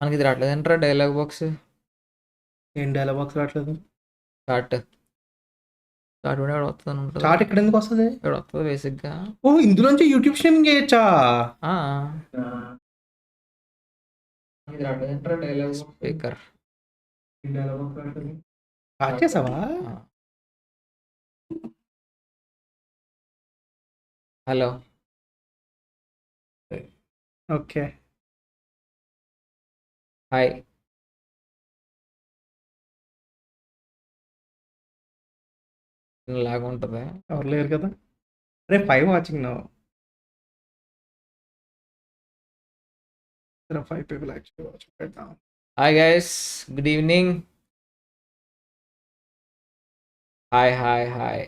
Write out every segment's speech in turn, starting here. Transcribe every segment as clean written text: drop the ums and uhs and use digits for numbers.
మనకి ఇది రావట్లేదు ఏంట్రా డైలాగ్ బాక్స్ ఏం డైలాగ్ బాక్స్ రావట్లేదు? చార్ట్ చార్ట్ కూడా ఇక్కడ వస్తుంది ఉంటుంది చాట్ ఇక్కడ ఎందుకు వస్తుంది? ఇక్కడ వస్తుంది బేసిక్గా ఓ ఇందులోంచి యూట్యూబ్ స్ట్రీమింగ్ చేయొచ్చా? ఇది రావట్లేదు ఏంట్రా డైలాగ్ స్పీకర్ స్టార్ట్ చేసావా? Hello okay. హాయ్ లాగా ఉంటుంది ఎవరు లేరు కదా? అరే 5 watching now. There are 5 people actually watching right now. Hi guys good evening hi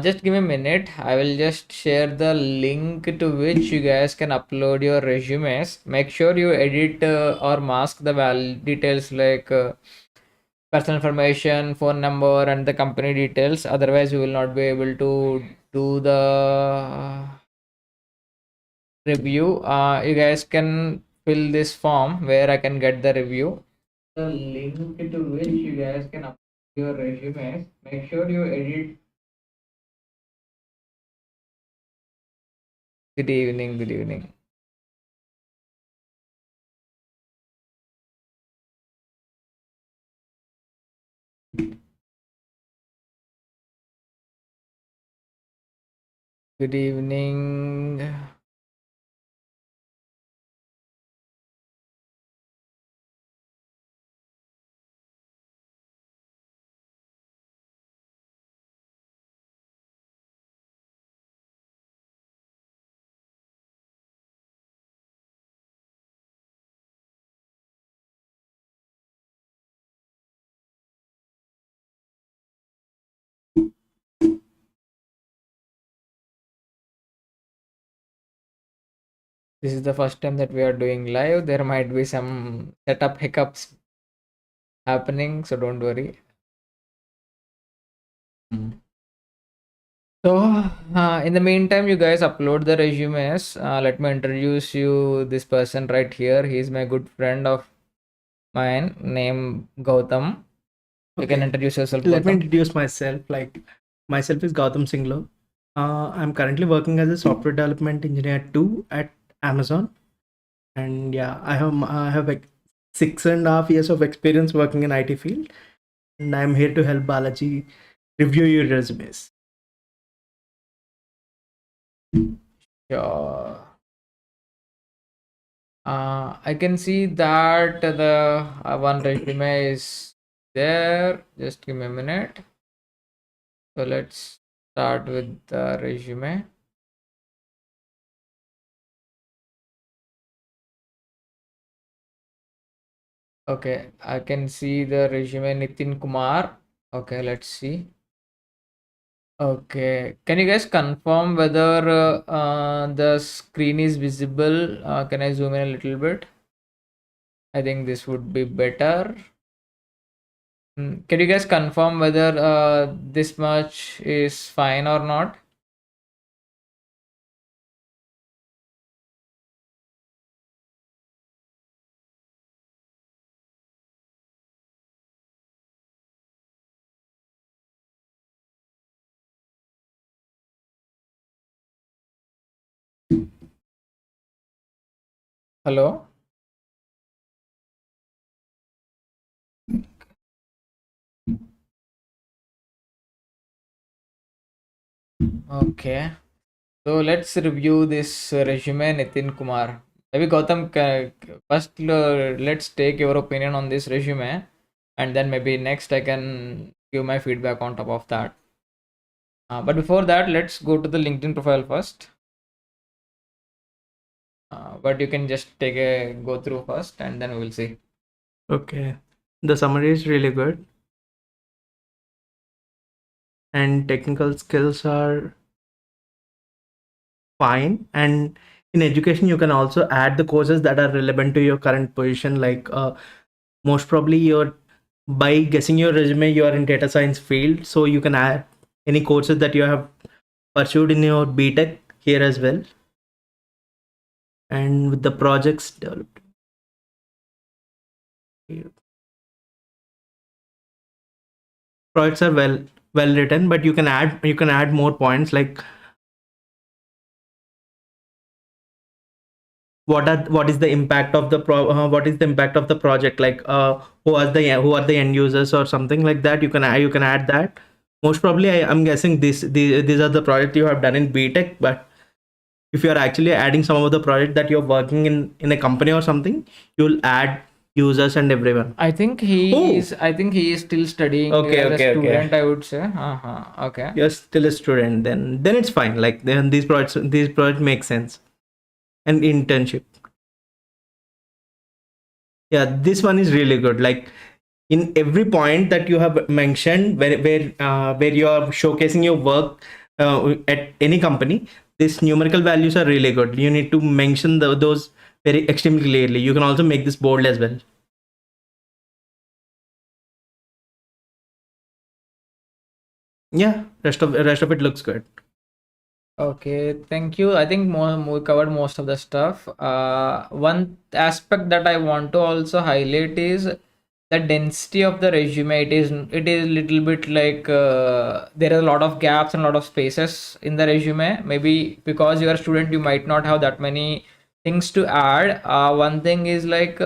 just give me a minute. I will just share the link to which you guys can upload your resumes. Make sure you edit or mask the details like personal information, phone number, and the company details. Otherwise, you will not be able to do the review. You guys can fill this form where I can get the review. The link to which you guys can upload your resumes. Make sure you edit. Good evening. Good evening. This is the first time that we are doing live. There might be some setup hiccups happening, so don't worry. So, in the meantime, you guys upload the resumes. Let me introduce you this person right here. He's my good friend of mine, named Gautam. You can introduce yourself. Let me Gautam. introduce myself. Myself is Gautam Singlo. I'm currently working as a software development engineer 2 at Amazon, and yeah, I have like 6.5 years of experience working in IT field, and I'm here to help Balaji review your resumes. Sure. I can see that the one resume is there. Just give me a minute. So let's start with the resume. Okay, I can see the resume Nitin Kumar. Okay, let's see. Okay, can you guys confirm whether the screen is visible? Can I zoom in a little bit? I think this would be better. Can you guys confirm whether this much is fine or not? Hello? Okay. So let's review this resume, Nitin Kumar. Maybe Gautam, first let's take your opinion on this resume, and then maybe next I can give my feedback on top of that. But before that, let's go to the LinkedIn profile first. But you can just take a go through first, and then we will see. Okay, the summary is really good, and technical skills are fine. And in education, you can also add the courses that are relevant to your current position. Like most probably, by guessing your resume, you are in data science field, so you can add any courses that you have pursued in your BTech here as well. and with the projects developed. Projects are well written, but you can add more points like what is the impact of the what is the impact of the project, like who are the end users or something like that. You can add that. Most probably I'm guessing these are the projects you have done in BTech, but if you're actually adding some of the project that you're working in a company or something, you'll add users and everyone. I think he Oh. is. I think he is still studying Okay, as a okay, okay. student. I would say. Okay. You're still a student, then it's fine. Like then these projects make sense. And internship, yeah, this one is really good. Like in every point that you have mentioned, where you are showcasing your work at any company, these numerical values are really good. You need to mention those very extremely clearly. You can also make this bold as well. Yeah, rest of it looks good. Okay, thank you. I think we covered most of the stuff. One aspect that I want to also highlight is the density of the resume. It is little bit like there are a lot of gaps and a lot of spaces in the resume. Maybe because you are a student, you might not have that many things to add. One thing is like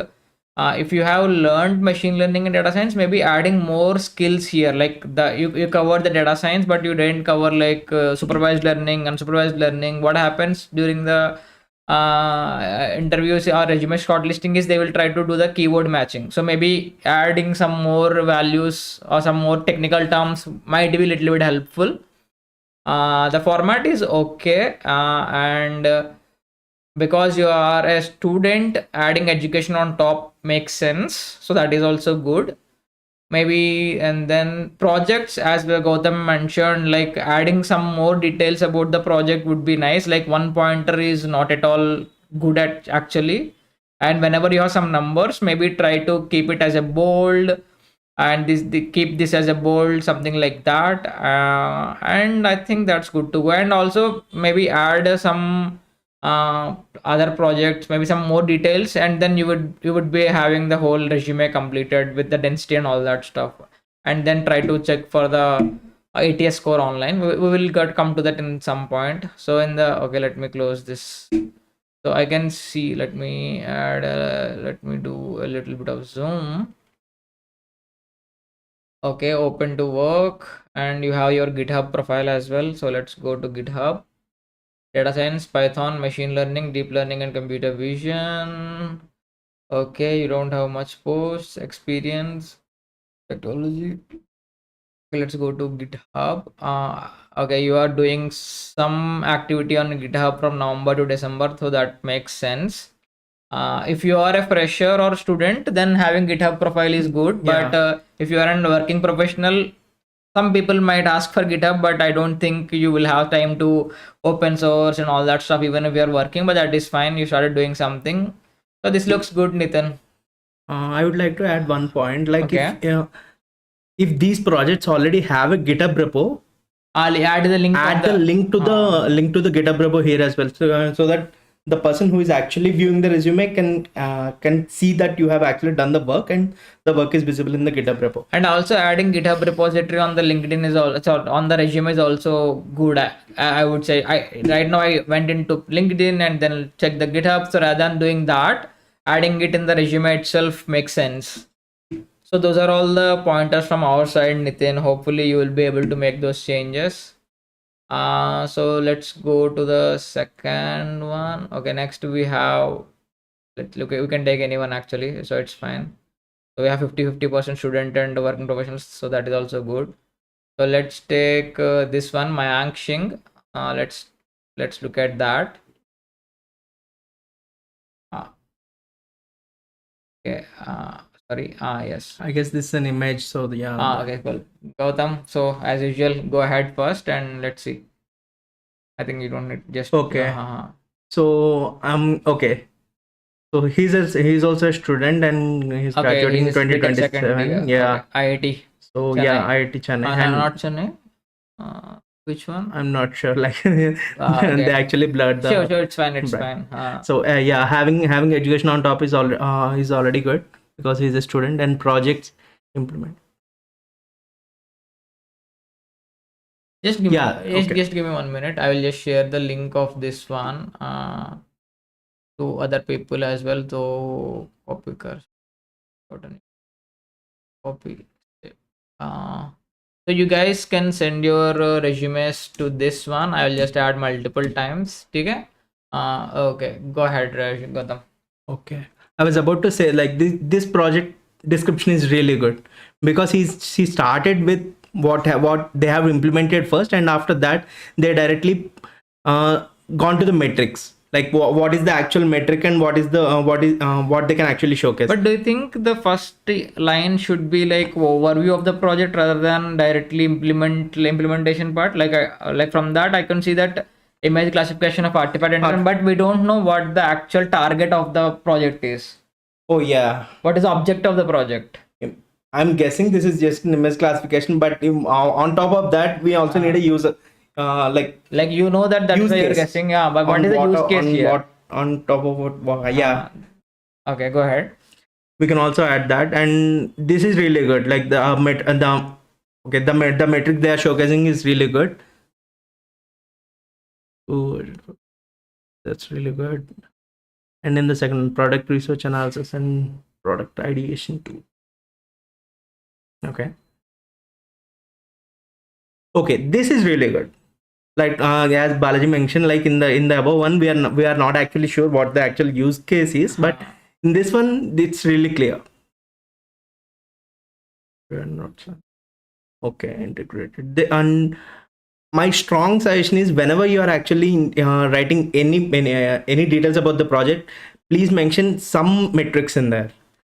if you have learned machine learning and data science, maybe adding more skills here, like you covered the data science but you didn't cover like supervised learning, unsupervised learning. What happens during the interviews or resume shortlisting is they will try to do the keyword matching, so maybe adding some more values or some more technical terms might be a little bit helpful. The format is okay, and because you are a student, adding education on top makes sense, so that is also good. Maybe, and then projects, as Gautam mentioned, like adding some more details about the project would be nice. Like one pointer is not at all good at actually, and whenever you have some numbers, maybe try to keep it as a bold, and keep this as a bold, something like that. And I think that's good to go. And also maybe add some other projects, maybe some more details, and then you would be having the whole resume completed with the density and all that stuff. And then try to check for the ATS score online. We will come to that in some point. So in the okay, let me close this. So I can see, let me add let me do a little bit of zoom. Okay, open to work, and you have your GitHub profile as well. So let's go to GitHub. Data science, Python, machine learning, deep learning, and computer vision. Okay, you don't have much posts, experience, technology. Okay, let's go to GitHub. Okay, you are doing some activity on GitHub from November to December, so that makes sense. If you are a fresher or student, then having GitHub profile is good. Yeah. But if you are a working professional, some people might ask for GitHub, but I don't think you will have time to open source and all that stuff, even if you are working. But that is fine. You started doing something, so this looks good, Nitin. I would like to add one point. Like Okay. if these projects already have a GitHub repo, I'll add the link. add the link to the GitHub repo here as well, so that the person who is actually viewing the resume can see that you have actually done the work and the work is visible in the GitHub repo. And also adding GitHub repository on the LinkedIn is also on the resume is also good. I would say right now I went into LinkedIn and then check the GitHub. So rather than doing that, adding it in the resume itself makes sense. So those are all the pointers from our side, Nitin. Hopefully you will be able to make those changes. So let's go to the second one. Okay, next we have, let's look, we can take anyone actually, so it's fine. So we have 50% student and working professionals, so that is also good. So let's take this one, Mayank Singh. Let's look at that. Okay. Sorry. Yes. I guess this is an image, so yeah. Okay, cool. Gautam, so as usual, go ahead first and let's see. I think you don't need just Okay. So okay. So he's also a student and he's graduating in 2027. Yeah. Okay. IIT. So Chennai. yeah, IIT Chennai. No, not Chennai. Which one? I'm not sure. Like Okay. they actually blurred the. Sure, it's fine. It's Right. fine. So yeah, having education on top is already good because he's a student and projects implement. Just give Yeah. me, just, Okay. just give me 1 minute. I will just share the link of this one to other people as well. So copy copy. Uh, so you guys can send your resumes to this one. I will just add multiple times. Okay. Okay. Go ahead, Gautam. Okay. I was about to say like this project description is really good because he started with what they have implemented first, and after that they directly gone to the metrics, like what is the actual metric and what is the what they can actually showcase. But do you think the first line should be like overview of the project rather than directly implementation part? Like from that I can see that image classification of artifact and but we don't know what the actual target of the project is. Oh yeah. What is the object of the project? I'm guessing this is just an image classification, but on top of that, we also need a user, like you know that that's use why you're case. guessing. Yeah, but what is the use case on here? what on top of what? Yeah, Okay, go ahead. we can also add that, and this is really good. Like the metric they are showcasing is really good. Oh, that's really good. And in the second, product research analysis and product ideation too. Okay. Okay, this is really good. Like as Balaji mentioned, like in the above one, we are not actually sure what the actual use case is, but in this one, it's really clear. We are not sure. Okay, integrated. And my strong suggestion is whenever you are actually writing any details about the project, please mention some metrics in there.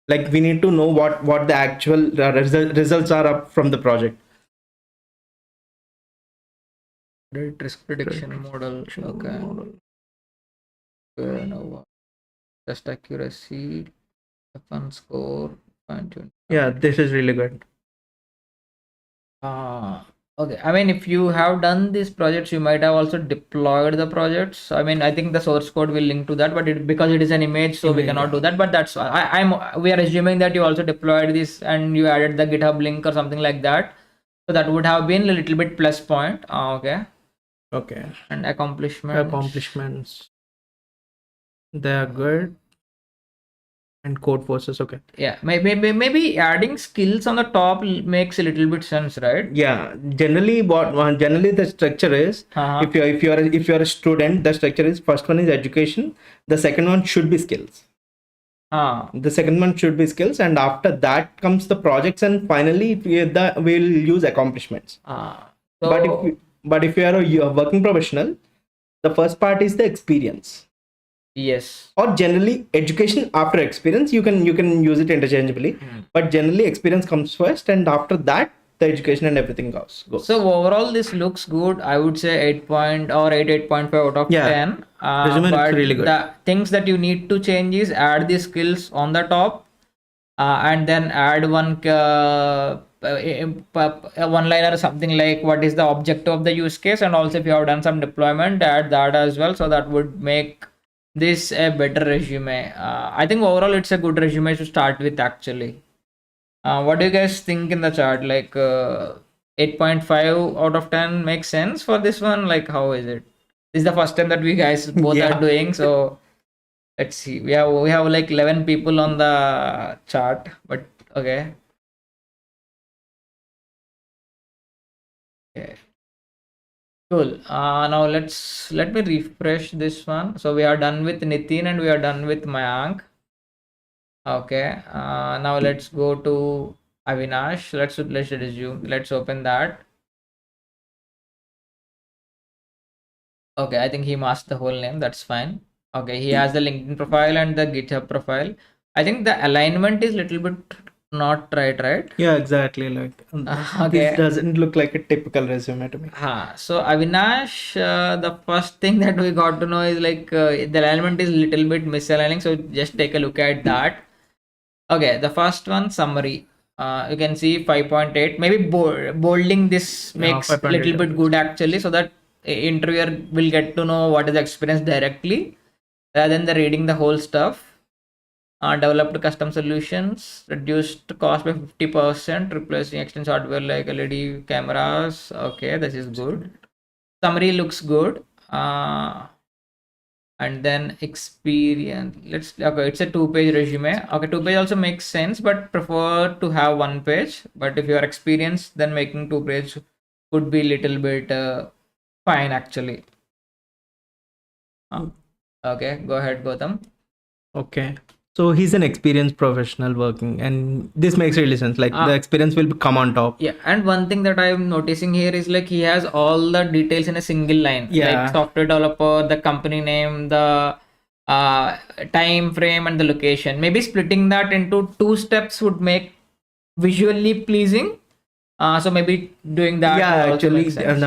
Like we need to know what the actual results are up from the project. Risk prediction model. Okay. No. Test accuracy, F1 score, fine tune. Yeah, this is really good. Okay. I mean, if you have done these projects, you might have also deployed the projects. I mean, I think the source code will link to that, but because it is an image, so we cannot do that. But that's we are assuming that you also deployed this and you added the GitHub link or something like that. So that would have been a little bit plus point. Okay. Okay. And accomplishments. They are good. And code forces. Okay. Yeah, maybe adding skills on the top makes a little bit sense, right? Yeah, generally generally the structure is if you're a student, the structure is first one is education, the second one should be skills. The second one should be skills, and after that comes the projects, and finally we'll use accomplishments. But if you are a working professional, the first part is the experience. Yes. Or generally education after experience, you can use it interchangeably, but generally experience comes first, and after that the education and everything goes. So overall this looks good. I would say 8.5 out of 10. Resume looks really good. The things that you need to change is add the skills on the top, and then add one liner or something like what is the objective of the use case, and also if you have done some deployment, add that as well. So that would make this a better resume. I think overall it's a good resume to start with actually. What do you guys think in the chart? Like 8.5 out of 10 makes sense for this one? Like how is it? This is the first time that we guys both are doing, so let's see. We have like 11 people on the chart, but okay. Okay. Cool. Now let me refresh this one. So we are done with Nitin and we are done with Mayank. Okay. Now let's go to Avinash. Let's resume. Let's open that. Okay, I think he masked the whole name. That's fine. Okay, he has the LinkedIn profile and the GitHub profile. I think the alignment is little bit not right? Yeah, exactly. Like this doesn't look like a typical resume to me. So Avinash, the first thing that we got to know is like the alignment is little bit misaligning. So just take a look at that. Okay, the first one, summary. You can see 5.8. Maybe bolding this Yeah, makes 5.8 little bit good actually, so that interviewer will get to know what is the experience directly rather than the reading the whole stuff. Developed custom solutions, reduced cost by 50%, replacing external hardware like LED cameras. Okay, this is good. Summary looks good. And then experience. Okay, it's a 2-page resume. Okay, 2-page also makes sense, but prefer to have 1 page. But if you are experienced, then making 2 page could be little bit fine actually. Okay, go ahead, Gautam. Okay. So he's an experienced professional working, and this makes really sense. Like the experience will come on top. Yeah, and one thing that I'm noticing here is like he has all the details in a single line. Yeah. Like software developer, the company name, the time frame, and the location. Maybe splitting that into 2 steps would make visually pleasing. So maybe doing that Yeah, would also actually, make sense.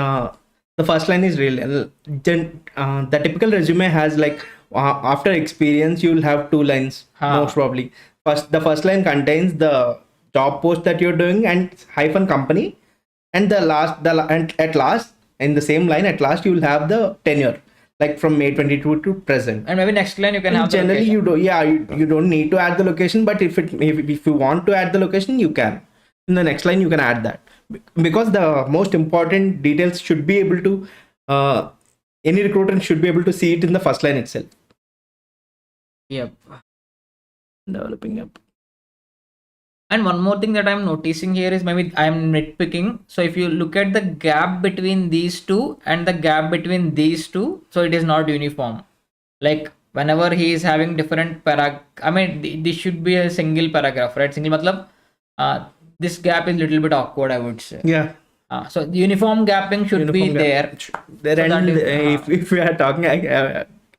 the first line is real. The typical resume has like after experience, you'll have 2 lines most probably. The first line contains the job post that you're doing and hyphen company, and and at last in the same line at last you'll have the tenure, like from May 22 to present. And maybe next line you can have the Generally location. you do, yeah, you don't need to add the location, but if you want to add the location, you can. In the next line you can add that, because the most important details should be able to any recruiter should be able to see it in the first line itself. Yep. Developing up. And one more thing that I'm noticing here is maybe I'm nitpicking. So if you look at the gap between these two and the gap between these two, so it is not uniform. Like whenever he is having different I mean, this should be a single paragraph, right? Single matlab, this gap is little bit awkward, I would say. Yeah. So uniform gapping should be there. There, So and that is, if we are talking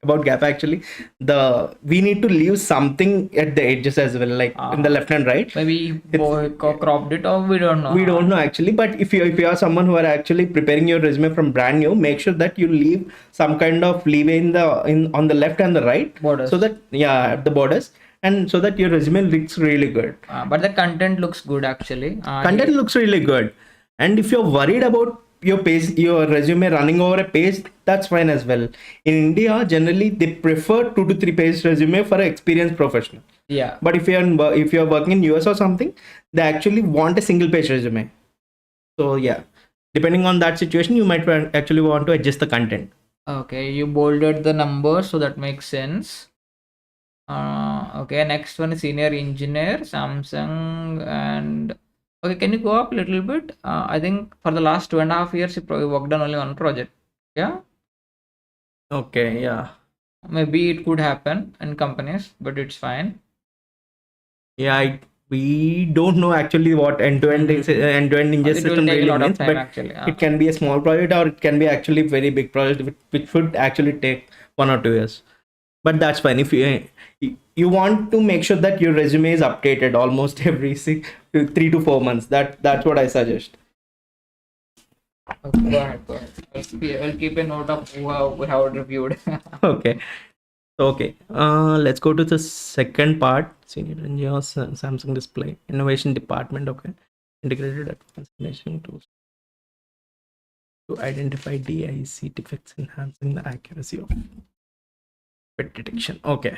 about gap, actually, we need to leave something at the edges as well, like in the left and right. maybe cropped it, or we don't know. We don't know actually, but if you are someone who are actually preparing your resume from brand new, make sure that you leave some kind of leeway on the left and the right Borders. so that at the borders, and so that your resume looks really good. But the content looks good actually. Content looks really good, and if you're worried about your resume running over a page, that's fine as well. In India, generally they prefer 2 to 3 page resume for an experienced professional. Yeah. But if you're working in US or something, they actually want a single page resume. So yeah, depending on that situation, you might actually want to adjust the content. Okay, you bolded the numbers, so that makes sense. Okay, next one is senior engineer, Samsung, and okay, can you go up a little bit? I think for the last 2.5 years, you probably worked on only one project. Yeah. Okay, yeah. Maybe it could happen in companies, but it's fine. Yeah, we don't know actually what end-to-end ingest system really means, but actually. it can be a small project or it can be actually a very big project, which would actually take 1 or 2 years. But that's fine. If you want to make sure that your resume is updated almost every 3 to 4 months, that's what I suggest. Okay, go ahead. I'll keep a note of how it reviewed. Okay. Okay. Let's go to the second part. Senior engineer, Samsung Display Innovation Department. Okay. Integrated advanced engineering tools to identify DIC defects, enhancing the accuracy of defect detection. Okay.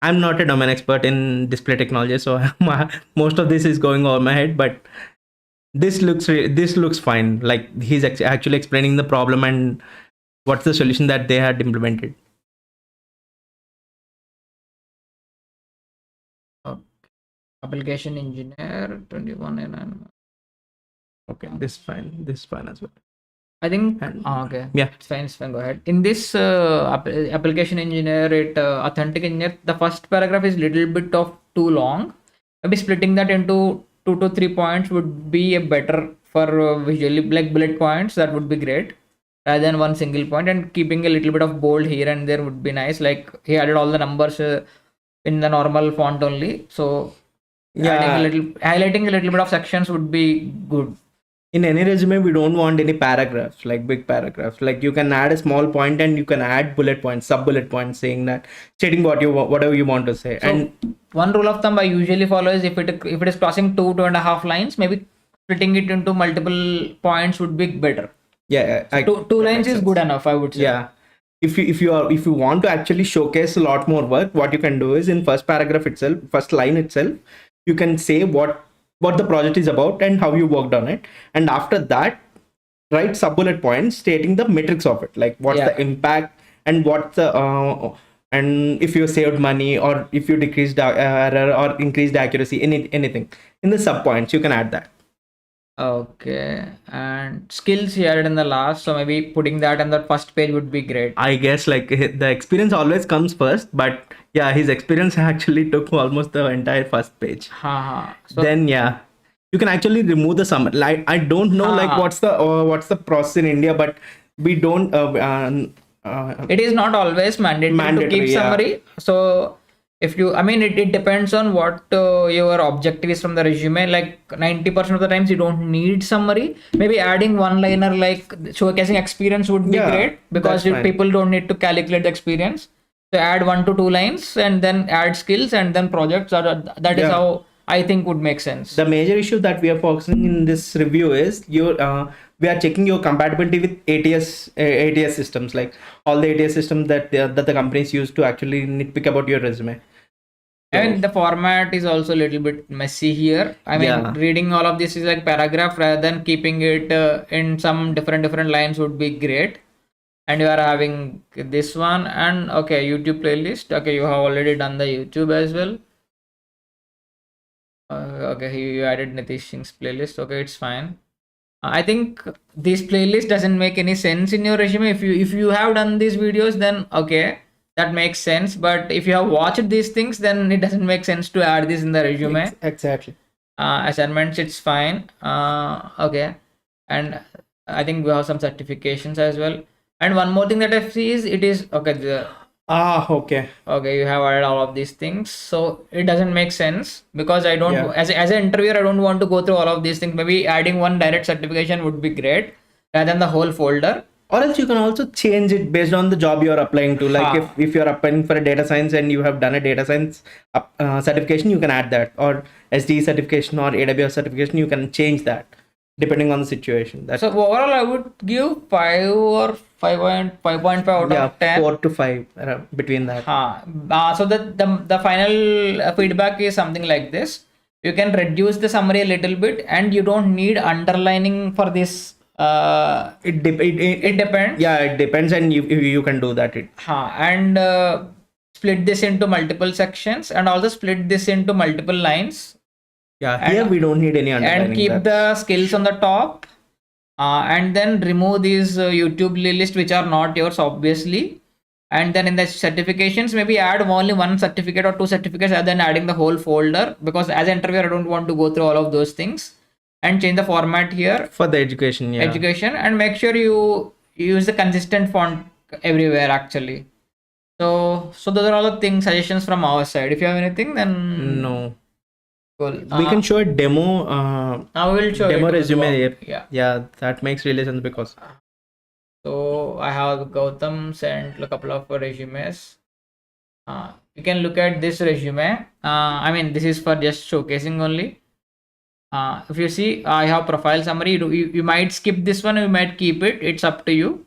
I'm not a domain expert in display technology, so most of this is going over my head, but this looks fine. Like he's actually explaining the problem and what's the solution that they had implemented. Okay. Application engineer 21 and okay, this is fine as well. I think okay, yeah, it's fine. Go ahead. In this application engineer, authentic engineer, the first paragraph is little bit of too long. Maybe splitting that into 2 to 3 points would be a better for visually, like bullet points. That would be great rather than one single point, and keeping a little bit of bold here and there would be nice. Like he added all the numbers in the normal font only. So yeah, highlighting a little bit of sections would be good. In any resume, we don't want any paragraphs, like big paragraphs. Like you can add a small point and you can add bullet points, sub bullet points, saying that, stating whatever you want to say. So and one rule of thumb I usually follow is if it is crossing 2.5 lines, maybe splitting it into multiple points would be better. Yeah, So two that lines makes is sense. good enough, I would say. Yeah. If you want to actually showcase a lot more work, what you can do is in first paragraph itself, first line itself, you can say what the project is about and how you worked on it. And after that, write sub bullet points stating the metrics of it, like what's Yeah. the impact and what the and if you saved money or if you decreased error or increased accuracy, anything in the sub points you can add that. Okay. And skills he added in the last, so maybe putting that on the first page would be great. I guess like the experience always comes first, but yeah, his experience actually took almost the entire first page. Haha. So Then yeah, you can actually remove the summary. Like I don't know like Ha. what's the process in India, but we don't. It is not always mandatory to keep Mandatory, yeah. summary. So if you, I mean, it depends on what your objective is from the resume. Like 90% of the times you don't need summary. Maybe adding one liner like showcasing experience would be Yeah, great, because that's fine. people don't need to calculate the experience. So add 1 to 2 lines and then add skills and then projects. That is Yeah. how I think would make sense. The major issue that we are focusing in this review is we are checking your compatibility with ATS systems, like all the ATS systems that the companies use to actually nitpick about your resume. I mean, the format is also a little bit messy here. I mean, Yeah. reading all of this is like paragraph rather than keeping it in some different lines would be great. And you are having this one and okay, YouTube playlist. Okay, you have already done the YouTube as well. Okay, you added Nitish Singh's playlist. Okay, it's fine. I think this playlist doesn't make any sense in your resume. If you have done these videos, then okay, that makes sense. But if you have watched these things, then it doesn't make sense to add this in the resume. Exactly. Assignments, it's fine. Okay, and I think we have some certifications as well. And one more thing that I see is it is okay. Okay. Okay, you have added all of these things, so it doesn't make sense because I don't, Yeah. as an interviewer, I don't want to go through all of these things. Maybe adding one direct certification would be great rather than the whole folder. Or else you can also change it based on the job you are applying to. Like if you're applying for a data science and you have done a data science certification, you can add that, or SD certification or AWS certification, you can change that depending on the situation. That's So overall, I would give 5 or 5.5 out yeah, of 10. 4 to 5 between that. So the final feedback is something like this. You can reduce the summary a little bit, and you don't need underlining for this. It It depends. Yeah, it depends, and you can do that. And split this into multiple sections, and also split this into multiple lines. Yeah, here we don't need any underlining. And keep the skills on the top. And then remove these YouTube list which are not yours, obviously. And then in the certifications, maybe add only one certificate or two certificates rather than adding the whole folder, because as an interviewer, I don't want to go through all of those things. And change the format here for the education. Yeah. Education, and make sure you use the consistent font everywhere actually. So those are all the things, suggestions from our side. If you have anything, then no. Cool. We can show a demo. Now we will show demo resume. Yeah, that makes really sense because. So I have Gautam sent a couple of resumes. You can look at this resume. I mean, this is for just showcasing only. If you see, I have profile summary. You might skip this one, you might keep it. It's up to you.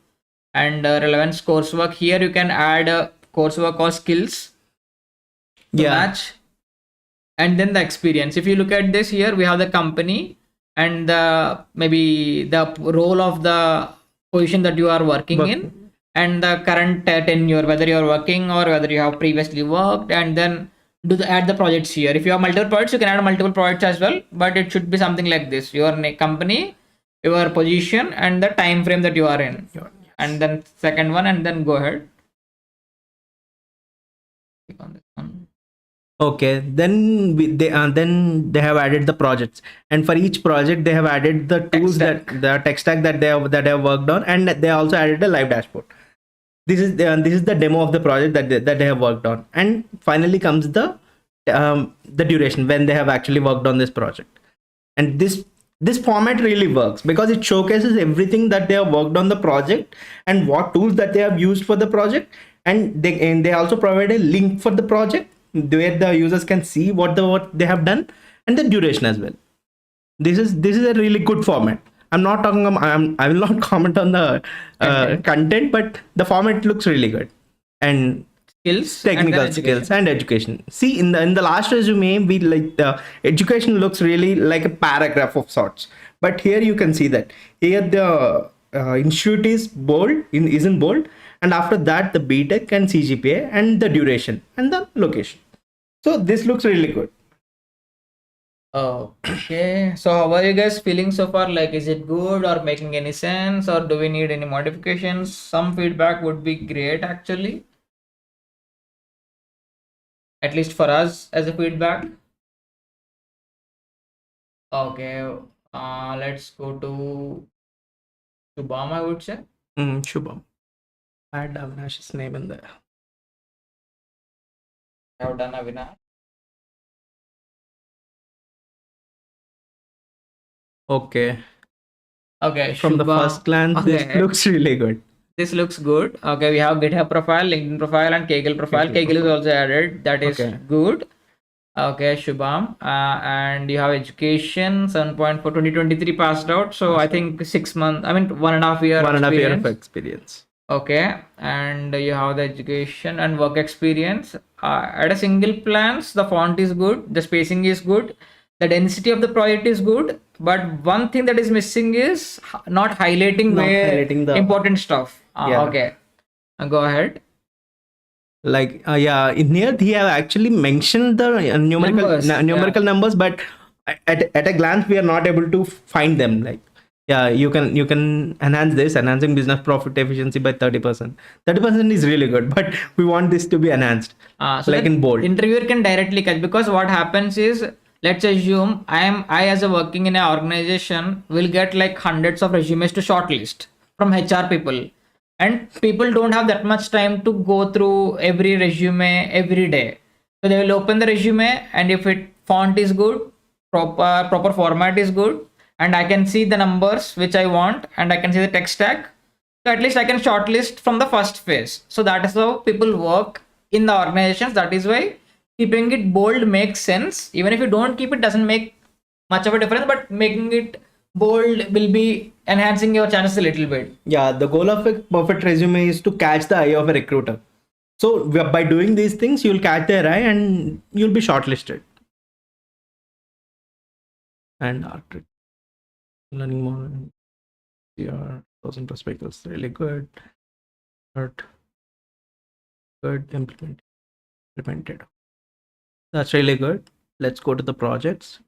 And relevance coursework. Here you can add coursework or skills to match. And then the experience. If you look at this here, we have the company and maybe the role of the position that you are working in, and the current tenure, whether you are working or whether you have previously worked, and then add the projects here. If you have multiple projects, you can add multiple projects as well, but it should be something like this: your company, your position, and the time frame that you are in. And then second one, and then go ahead. Click on this one. Okay, then they have added the projects, and for each project they have added the tools the tech stack that they have worked on, and they also added a live dashboard. This is the demo of the project that they have worked on, and finally comes the duration when they have actually worked on this project. And this format really works because it showcases everything that they have worked on the project and what tools that they have used for the project, and they also provide a link for the project where the users can see what they have done, and the duration as well. This is a really good format. I'm not talking I will not comment on the content, but the format looks really good. And Skills and then technical skills education. and education. See, in the last resume, we like the education looks really like a paragraph of sorts, but here you can see that here the institute is bold, is in bold, and after that the BTech and CGPA and the duration and the location. So this looks really good. Okay, so how are you guys feeling so far? Like, is it good or making any sense, or do we need any modifications? Some feedback would be great, actually. At least for us as a feedback. Okay, let's go to Shubham, I would say. Shubham. Add Avinash's name in there. I have done Avinash. Okay. Okay, From the Shubham. first glance, this Okay. looks really good. This looks good. Okay, we have GitHub profile, LinkedIn profile, and Kaggle profile. Kaggle Kaggle is profile. also added. That is Okay. good. Okay, Shubham. And you have education 7.4 2023 passed out. So I think 6 months, I mean 1.5 year 1.5 year of experience. experience. Okay, and you have the education and work experience. At a single plans, the font is good, the spacing is good, the density of the project is good. But one thing that is missing is not highlighting Not where highlighting the important stuff. Yeah. Okay, go ahead. Like yeah, in here he have actually mentioned the numerical numbers, but at a glance we are not able to find them. Like yeah, you can enhance this, enhancing business profit efficiency by 30%. 30% is really good, but we want this to be enhanced, So like that in bold. interviewer can directly catch, because what happens is, let's assume I as a working in an organization will get like hundreds of resumes to shortlist from HR people, and people don't have that much time to go through every resume every day. So they will open the resume, and if it font is good, proper format is good, and I can see the numbers which I want, and I can see the tech stack, so at least I can shortlist from the first phase. So that is how people work in the organizations. That is why keeping it bold makes sense. Even if you don't keep it, doesn't make much of a difference, but making it bold will be enhancing your chances a little bit. Yeah, the goal of a perfect resume is to catch the eye of a recruiter. So by doing these things, you'll catch their eye and you'll be shortlisted. And after learning more, your thousand perspectives really good, but good implemented. That's really good. Let's go to the projects.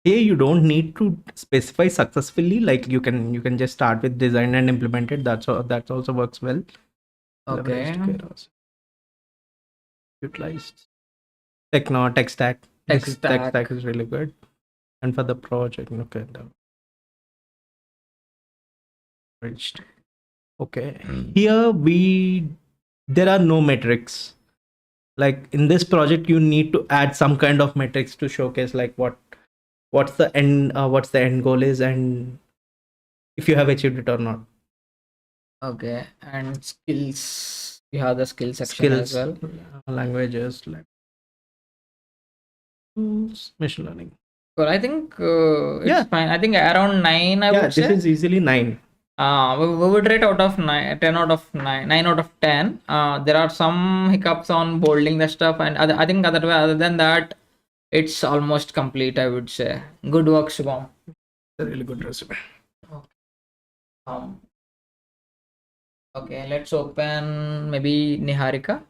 Here you don't need to specify successfully. Like you can just start with design and implement it. That also works well. Okay. Utilized tech stack. Tech stack is really good. And for the project, okay, reached. Okay. Here there are no metrics. Like in this project, you need to add some kind of metrics to showcase like what's the end goal is, and if you have achieved it or not. Okay. And skills. You have the skill section as well. Languages like machine learning. Well, I think it's fine. I think around 9, I would say. This is easily 9. We would rate out of 9, 10 out of 9, 9 out of 10. There are some hiccups on bolding the stuff, and I think other than that, it's almost complete, I would say. Good work, Shubham. A really good resume. Okay, let's open maybe Niharika.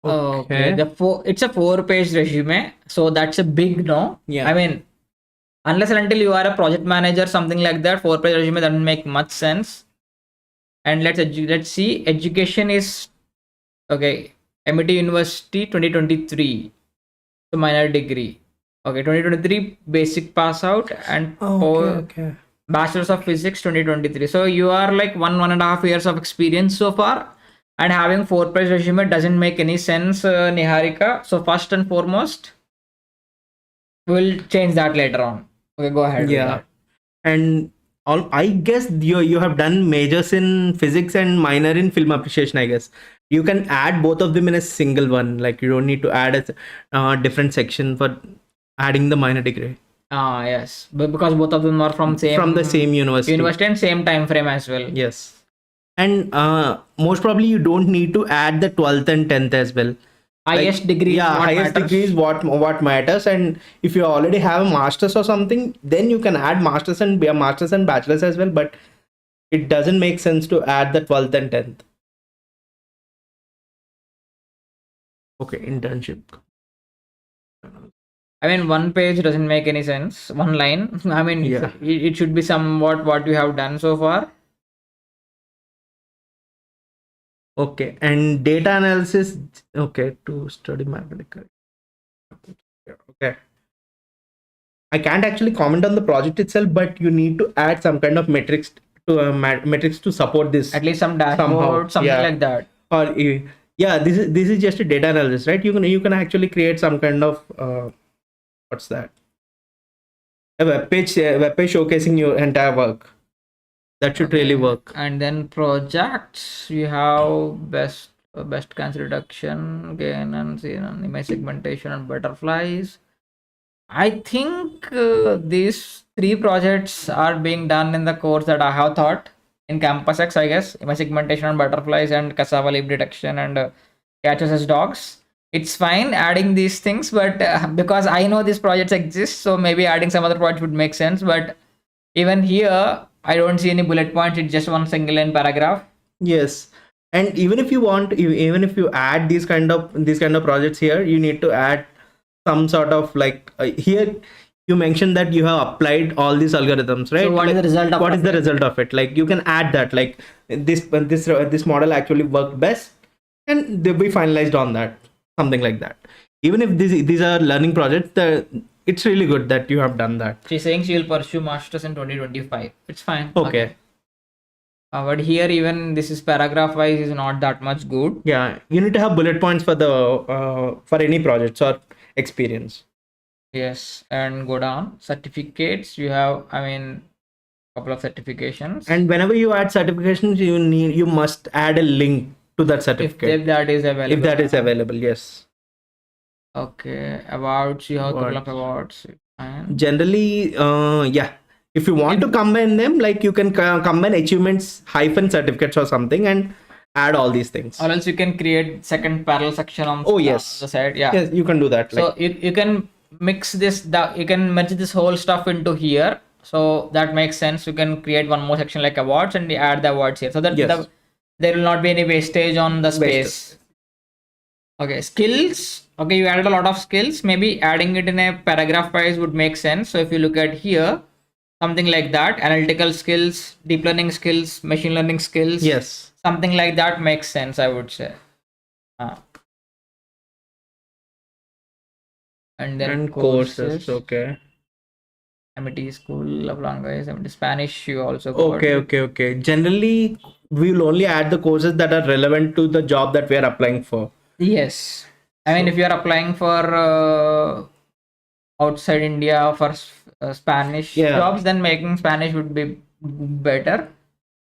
Okay, it's a 4-page resume, so that's a big no. Yeah. I mean, unless and until you are a project manager, something like that, 4-page resume doesn't make much sense. And let's see, education is okay. MIT University 2023, so minor degree. Okay, 2023 basic pass out, and bachelor's of physics 2023. So you are like 1.5 years of experience so far, and having 4-page resume doesn't make any sense, Niharika. So first and foremost, We'll change that later on. Okay, go ahead with Yeah. that. And all, I guess you have done majors in physics and minor in film appreciation. I guess you can add both of them in a single one. Like you don't need to add a different section for adding the minor degree Ah, yes, but because both of them are from the same university. university and same time frame as well. Yes. And most probably you don't need to add the 12th and 10th as well. Highest degree. Yeah, what highest matters. degree is what matters. And if you already have a master's or something, then you can add masters and bachelors as well. But it doesn't make sense to add the 12th and 10th. Okay, internship. I mean, one page doesn't make any sense. One line. I mean, Yeah. it should be somewhat what you have done so far. Okay, and data analysis. Okay, to study mathematical. Okay. I can't actually comment on the project itself, but you need to add some kind of metrics to support this. At least some dashboard, somehow. something Yeah. like that. Or yeah, this is just a data analysis, right? You can actually create some kind of what's that? A web page showcasing your entire work. That should really work. And then projects, you have best cancer reduction, gain and image segmentation and butterflies. I think these 3 projects are being done in the course that I have taught in Campus X, I guess. Image segmentation and butterflies and cassava leaf detection and catches as dogs. It's fine adding these things, but because I know these projects exist, so maybe adding some other project would make sense. But even here, I don't see any bullet points. It's just one single line paragraph. Yes, and even if you add these kind of projects here, you need to add some sort of like here you mentioned that you have applied all these algorithms, right? So what is the result of what is the result of it? Like you can add that, like this model actually worked best, and they'll be finalized on that, something like that. Even if these are learning projects, it's really good that you have done that. She's saying she will pursue masters in 2025. It's fine. Okay. But here even this is paragraph wise is not that much good. Yeah, you need to have bullet points for the for any projects or experience. Yes, and go down certificates. You have, I mean, couple of certifications. And whenever you add certifications, you must add a link to that certificate if that is available. if that is available. Yes. Okay, awards. You have a couple of awards. Fine. Generally, yeah. If you want to combine them, like you can combine achievements hyphen certificates or something and add all these things. Or else you can create second parallel section on yes. the side. Yeah. Yes, you can do that. So you can mix this. You can merge this whole stuff into here. So that makes sense. You can create one more section like awards and add the awards here. So that there will not be any wastage on the space. Okay, skills. Okay, you added a lot of skills. Maybe adding it in a paragraph wise would make sense. So if you look at here, something like that, analytical skills, deep learning skills, machine learning skills. Yes. Something like that makes sense, I would say. And then courses. Okay. MIT School of Language, Spanish you also got. Okay. Generally, we will only add the courses that are relevant to the job that we are applying for. Yes. I mean, if you are applying for outside India for Spanish jobs, then making Spanish would be better.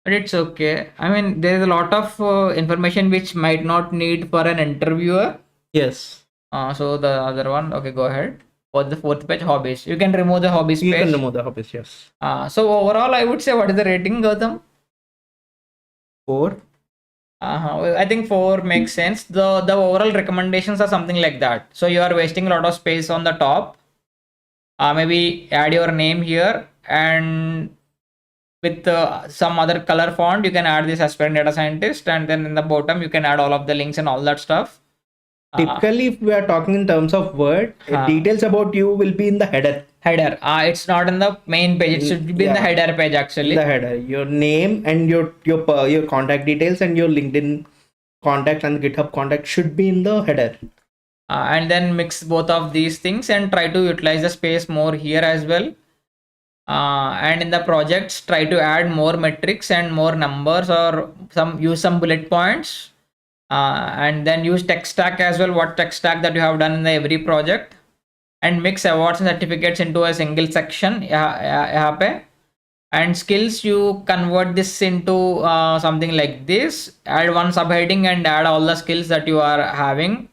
But it's okay. I mean, there is a lot of information which might not need for an interviewer. Yes. So the other one, okay, go ahead. For the 4th page, hobbies. You can remove the hobbies page. You can remove the hobbies, yes. So overall, I would say, what is the rating, Gautam? 4. I think 4 makes sense. The overall recommendations are something like that. So you are wasting a lot of space on the top. Maybe add your name here, and with some other color font, you can add this aspirant data scientist, and then in the bottom, you can add all of the links and all that stuff. Typically, if we are talking in terms of Word, details about you will be in the header. It's not in the main page. It should be in the header page, actually. The header, your name and your contact details and your LinkedIn contact and GitHub contact should be in the header. And then mix both of these things and try to utilize the space more here as well. And in the projects, try to add more metrics and more numbers, or use some bullet points. And then use tech stack as well. What tech stack that you have done in every project. and mix awards and certificates into a single section यहाँ पे. And skills, you convert this into something like this, add one subheading and add all the skills that you are having.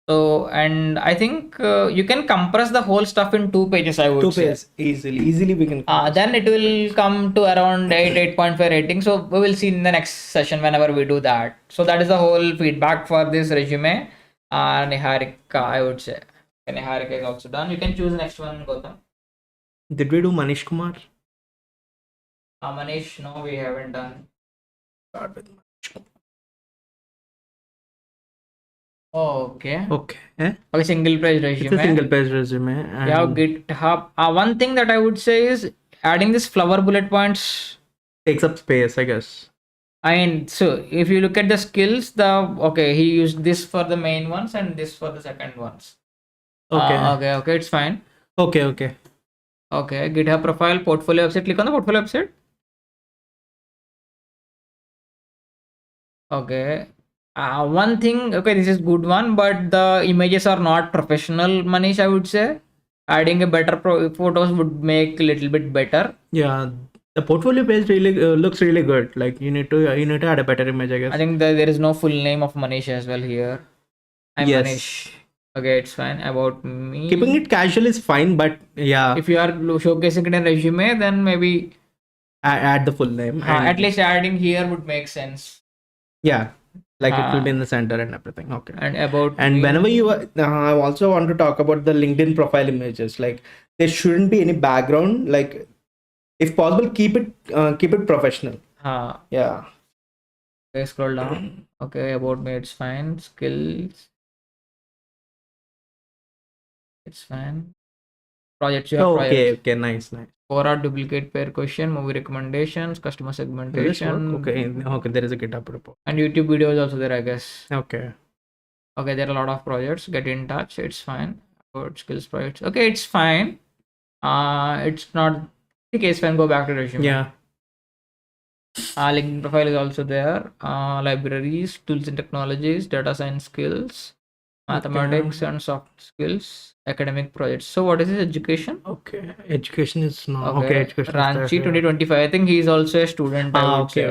So, and I think you can compress the whole stuff in 2 pages, I would Two say. pages easily we can. Then it will come to around 8.5 rating. So we will see in the next session whenever we do that. So that is the whole feedback for this resume. Niharika, I would say. Okay, Niharika is also done. You can choose the next one, Gautam. Did we do Manish Kumar? Manish, no, we haven't done. Start with Manish Kumar. Okay. Okay. Okay, single page resume. It's a single page resume. And Yeah, GitHub. One thing that I would say is adding this flower bullet points takes up space, I guess. And so if you look at the skills, he used this for the main ones and this for the second ones. Okay, it's fine. Okay. Okay, GitHub profile, portfolio website. Click on the portfolio website. Okay. One thing, okay, this is good one, but the images are not professional, Manish, I would say. Adding a better photos would make a little bit better. Yeah, the portfolio page really looks really good. Like you need to add a better image, I guess. I think there is no full name of Manish as well here. I'm Yes. Manish. Okay, it's fine. About me. Keeping it casual is fine, but yeah, If you are showcasing it in resume, then maybe add the full name. And at least adding here would make sense. yeah, like it will be in the center and everything. Okay. And about And me, whenever you I also want to talk about the LinkedIn profile images. Like there shouldn't be any background. Like if possible, keep it professional. Yeah. Okay, scroll down. Okay, about me, it's fine. Skills, it's fine. Projects, you have projects. Okay, nice. Quora, duplicate pair question, movie recommendations, customer Will this work? segmentation. Okay, there is a GitHub report. And YouTube video is also there, I guess. Okay, there are a lot of projects. Get in touch, it's fine. About skills projects. Okay, it's fine. It's not. Okay, it's fine. Go back to resume. yeah. LinkedIn profile is also there. Libraries, tools and technologies, data science skills, mathematics and soft skills, academic projects. So what is his education? Okay, education is not education. Ranchi 2025. I think he is also a student. Okay.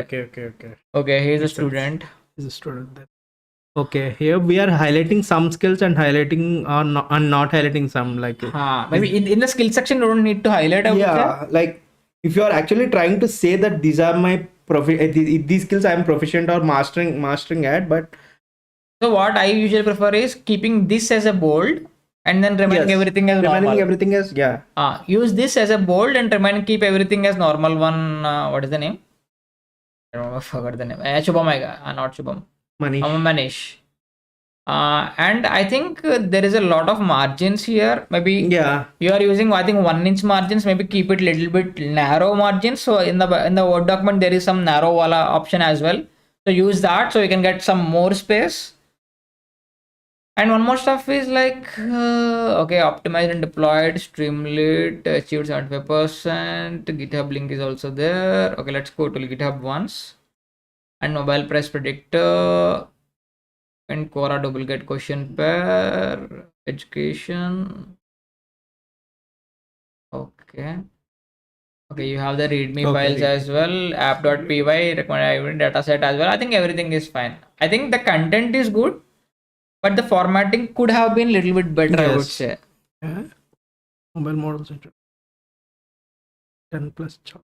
Okay, he is a student. He's a student then. Okay, here we are highlighting some skills and highlighting and not highlighting some, like maybe in the skill section you don't need to highlight. Like if you are actually trying to say that these are my these skills I am proficient or mastering at, but so what I usually prefer is keeping this as a bold and then remaining everything as normal. Use this as a bold and keep everything as normal one. What is the name? I don't know, I forgot the name. Shubham, not Shubham. Manish. And I think there is a lot of margins here. Maybe you are using, I think, 1-inch margins. Maybe keep it little bit narrow margins. So in the Word document there is some narrow wala option as well. So use that so you can get some more space. And one more stuff is like optimized and deployed, Streamlit, achieved 75%. GitHub link is also there. Okay, let's go to GitHub once. And mobile price predictor and Quora duplicate question pair, education. Okay, you have the readme files as well, app.py, recommended dataset as well. I think everything is fine. I think the content is good, but the formatting could have been a little bit better, I would say. Mobile models 10 plus chart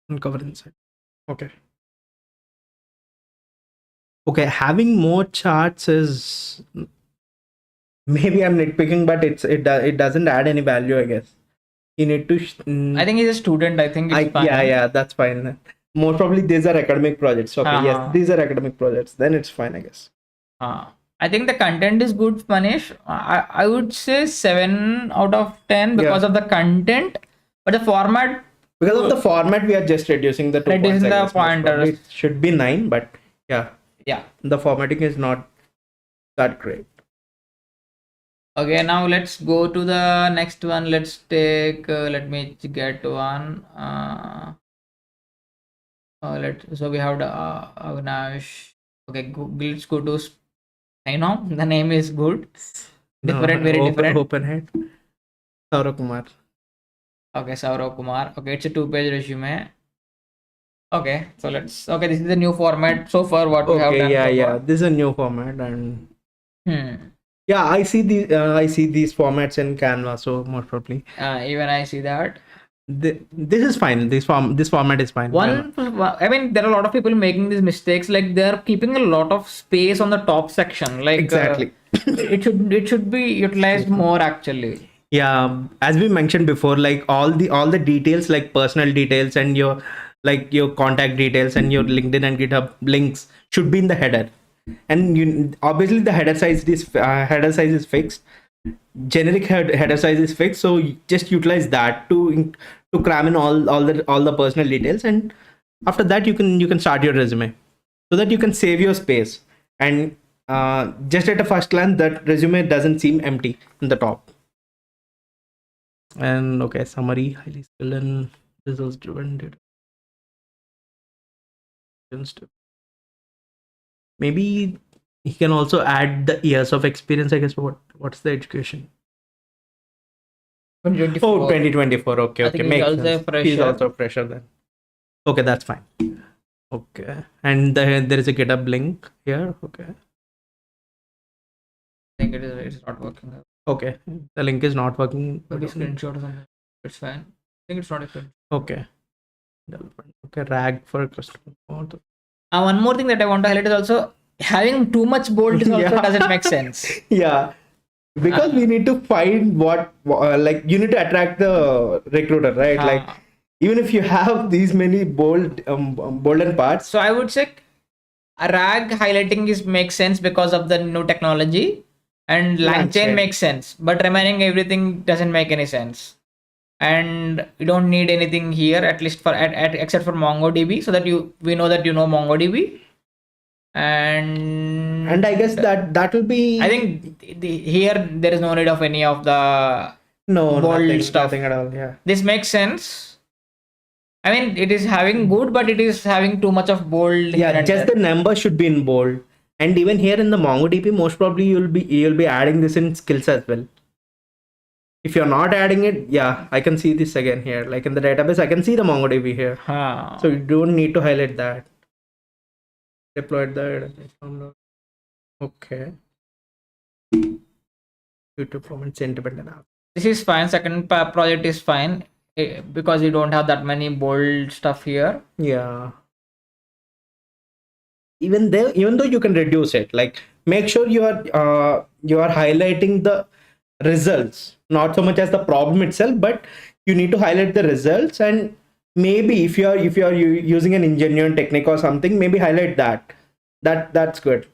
and cover inside. Okay, having more charts is, maybe I'm nitpicking, but it doesn't add any value, I guess. You need to I think he's a student. I think it's fine. Yeah, that's fine. More probably these are academic projects. Okay, yes, these are academic projects, then it's fine, I guess. I think the content is good, Manish. I would say 7 out of 10 because of the content, but the format. Because of the format, we are just reducing the 2 points. Reducing the pointers. It should be 9, but yeah. The formatting is not that great. Okay, now let's go to the next one. Let's take. Let me get one. So we have the Avinash. Okay, let's go to. I know the name is good. Different, very different. Open head. Saurav Kumar. Okay, Saurav Kumar. Okay, it's a two-page resume. Okay, so let's. Okay, this is the new format so far. What we have Okay, done yeah, so yeah. far. This is a new format, and Hmm. yeah, I see these formats in Canva, so most probably Even I see that. this is fine. This format is fine. I mean, there are a lot of people making these mistakes. Like they are keeping a lot of space on the top section. Like Exactly. it should be utilized more actually. Yeah, as we mentioned before, like all the details, like personal details and your like your contact details and your LinkedIn and GitHub links should be in the header. And you obviously the header size is fixed. Generic header size is fixed, so you just utilize that to cram in all the personal details, and after that you can start your resume so that you can save your space. And just at a first glance, that resume doesn't seem empty in the top. And okay, summary: highly skilled and results driven data. Maybe he can also add the years of experience, I guess. What's the education? 2024. 2024. Okay, I okay, think he's makes also a sense. He's fresher. also a fresher then. Okay, that's fine. Okay, and there is a GitHub link here. Okay, I think it's not working. okay, the link is not working. Maybe screenshot or something. It's fine. I think it's not a screenshot. Okay, development. Okay, rag for customer. One more thing that I want to highlight is also having too much bold is also Yeah. doesn't make sense. Yeah, because we need to find what like you need to attract the recruiter, right? Like even if you have these many bolden parts. So I would say a rag highlighting is makes sense because of the new technology, and line chain chain. makes sense, but remaining everything doesn't make any sense. And you don't need anything here, at least for at except for MongoDB, so that we know that you know MongoDB. And I guess that will be. I think here there is no need of any of the No, bold stuff. nothing at all. Yeah. This makes sense. I mean, it is having good, but it is having too much of bold. Yeah, just the number should be in bold. And even here in the MongoDB, most probably you'll be adding this in skills as well. If you're not adding it, yeah, I can see this again here. Like in the database, I can see the MongoDB here. Huh. So you don't need to highlight that. Deployed the okay. YouTube performance independent app. This is fine. Second project is fine because you don't have that many bold stuff here. Yeah. Even though you can reduce it, like make sure you are highlighting the results, not so much as the problem itself, but you need to highlight the results. And maybe if you are using an engineering technique or something, maybe highlight that's good.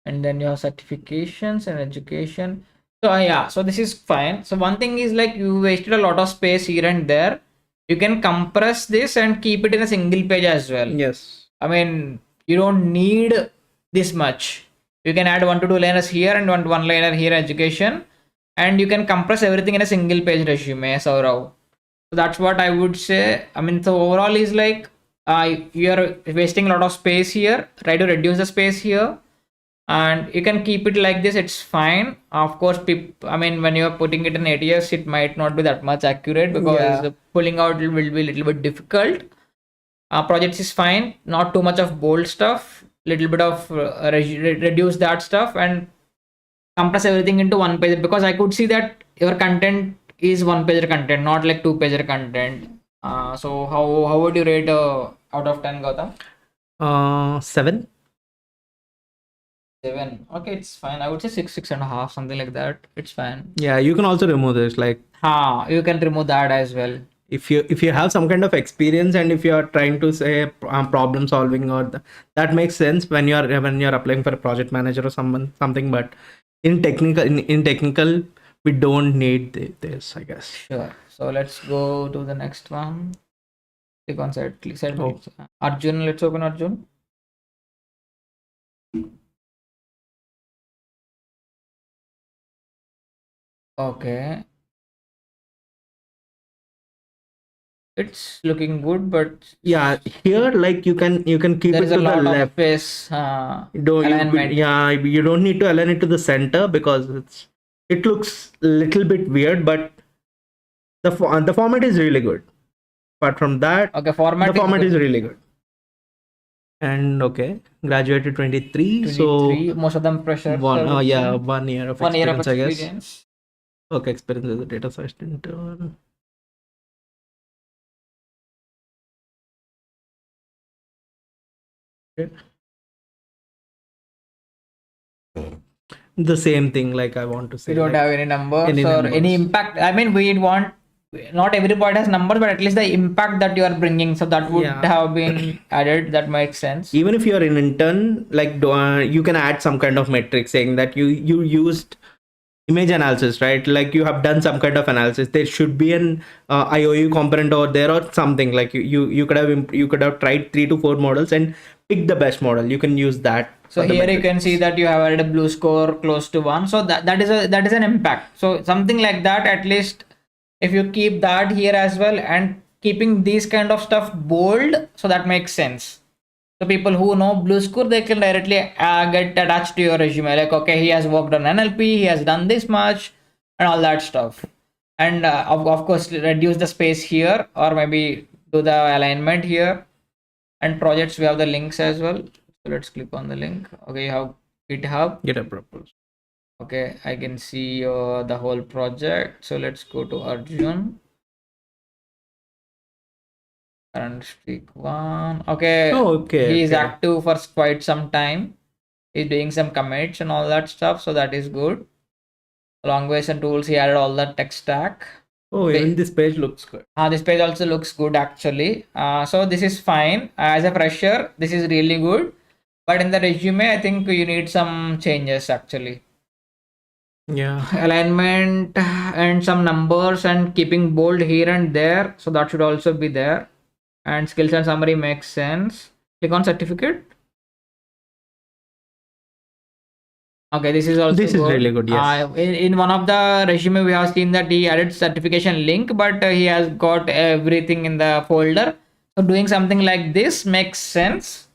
And then your certifications and education. So yeah, so this is fine. So one thing is like you wasted a lot of space here and there. You can compress this and keep it in a single page as well. Yes. I mean, you don't need this much. You can add 1 to 2 liners here and one liner here education, and you can compress everything in a single page resume, Saurav. So that's what I would say. I mean, so overall is like you are wasting a lot of space here. Try to reduce the space here, and you can keep it like this. It's fine. Of course, I mean, when you are putting it in ATS, it might not be that much accurate because pulling out will be a little bit difficult. Projects is fine. Not too much of bold stuff. Little bit of reduce that stuff and compress everything into one page, because I could see that your content is one pager content, not like two pager content. So how would you rate out of 10, Gautam? 7. 7. Okay, it's fine. I would say 6.5, something like that. It's fine. Yeah, you can also remove this. Like you can remove that as well. If you have some kind of experience and if you are trying to say problem solving or that makes sense when you're applying for a project manager or something. But in technical we don't need this, I guess. Sure. So let's go to the next one. Click on side. Oh. Arjun. Let's open Arjun. Okay. It's looking good, but Yeah, here like you can keep there it is a to the lot of left. space Don't alignment. yeah, you don't need to align it to the center because it looks a little bit weird, but the format is really good. Apart from that, Okay, the format is format is good. really good. And okay, graduated 23, so 23, most of them freshers, I one would yeah, say. 1 year of 1 year of experience, I guess. experience. Okay, experience as a data science intern. Okay. The same thing, like I want to We say, don't like have any numbers any or any numbers. impact. I mean, we want, not every point has numbers, but at least the impact that you are bringing. So that would Yeah. have been added. That makes sense. Even if you're an intern, like you can add some kind of metric saying that you used image analysis, right? Like you have done some kind of analysis. There should be an IOU component over there or something. Like you could have you could have tried 3 to 4 models and pick the best model. You can use that So for the here you can see metrics. that you have added a blue score close to 1. So that is an impact. So something like that, at least if you keep that here as well and keeping these kind of stuff bold, so that makes sense. So people who know blue score, they can directly get attached to your resume. Like, okay, he has worked on NLP, he has done this much, and all that stuff. And of course, reduce the space here, or maybe do the alignment here. And projects, we have the links as well. So let's click on the link. Okay, you have GitHub. Get a proposal. Okay, I can see the whole project. So let's go to Arjun. Current streak 1. Okay, Oh, okay, he is okay. active for quite some time. He's doing some commits and all that stuff. So that is good. Language and tools, he added all that tech stack. Oh, even this page looks good. This page also looks good actually. So this is fine. As a fresher, this is really good. But in the resume, I think you need some changes actually. Yeah. Alignment and some numbers and keeping bold here and there. So that should also be there. And skills and summary makes sense. Click on certificate. Okay, this is also This is good. really good, yes. In one of the resume, we have seen that he added certification link, but he has got everything in the folder. So doing something like this makes sense.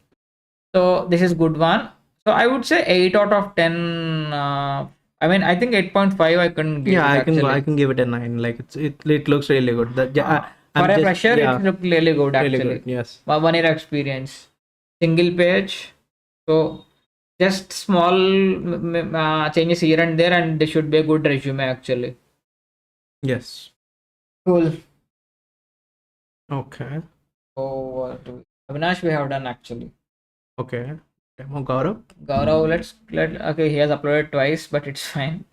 So this is good one. So I would say 8 out of 10. I mean, I think 8.5 I couldn't give Yeah, it I actually. can give it a 9. Like it looks really good. That yeah, For I'm a just fresher, yeah, it looked really good really actually. good. Yes. 1 year experience, single page. So just small changes here and there, and they should be a good resume actually. Yes. Cool. Okay. So Avinash, we have done actually. Okay. Demo Gaurav. Gaurav, okay, he has uploaded twice, but it's fine.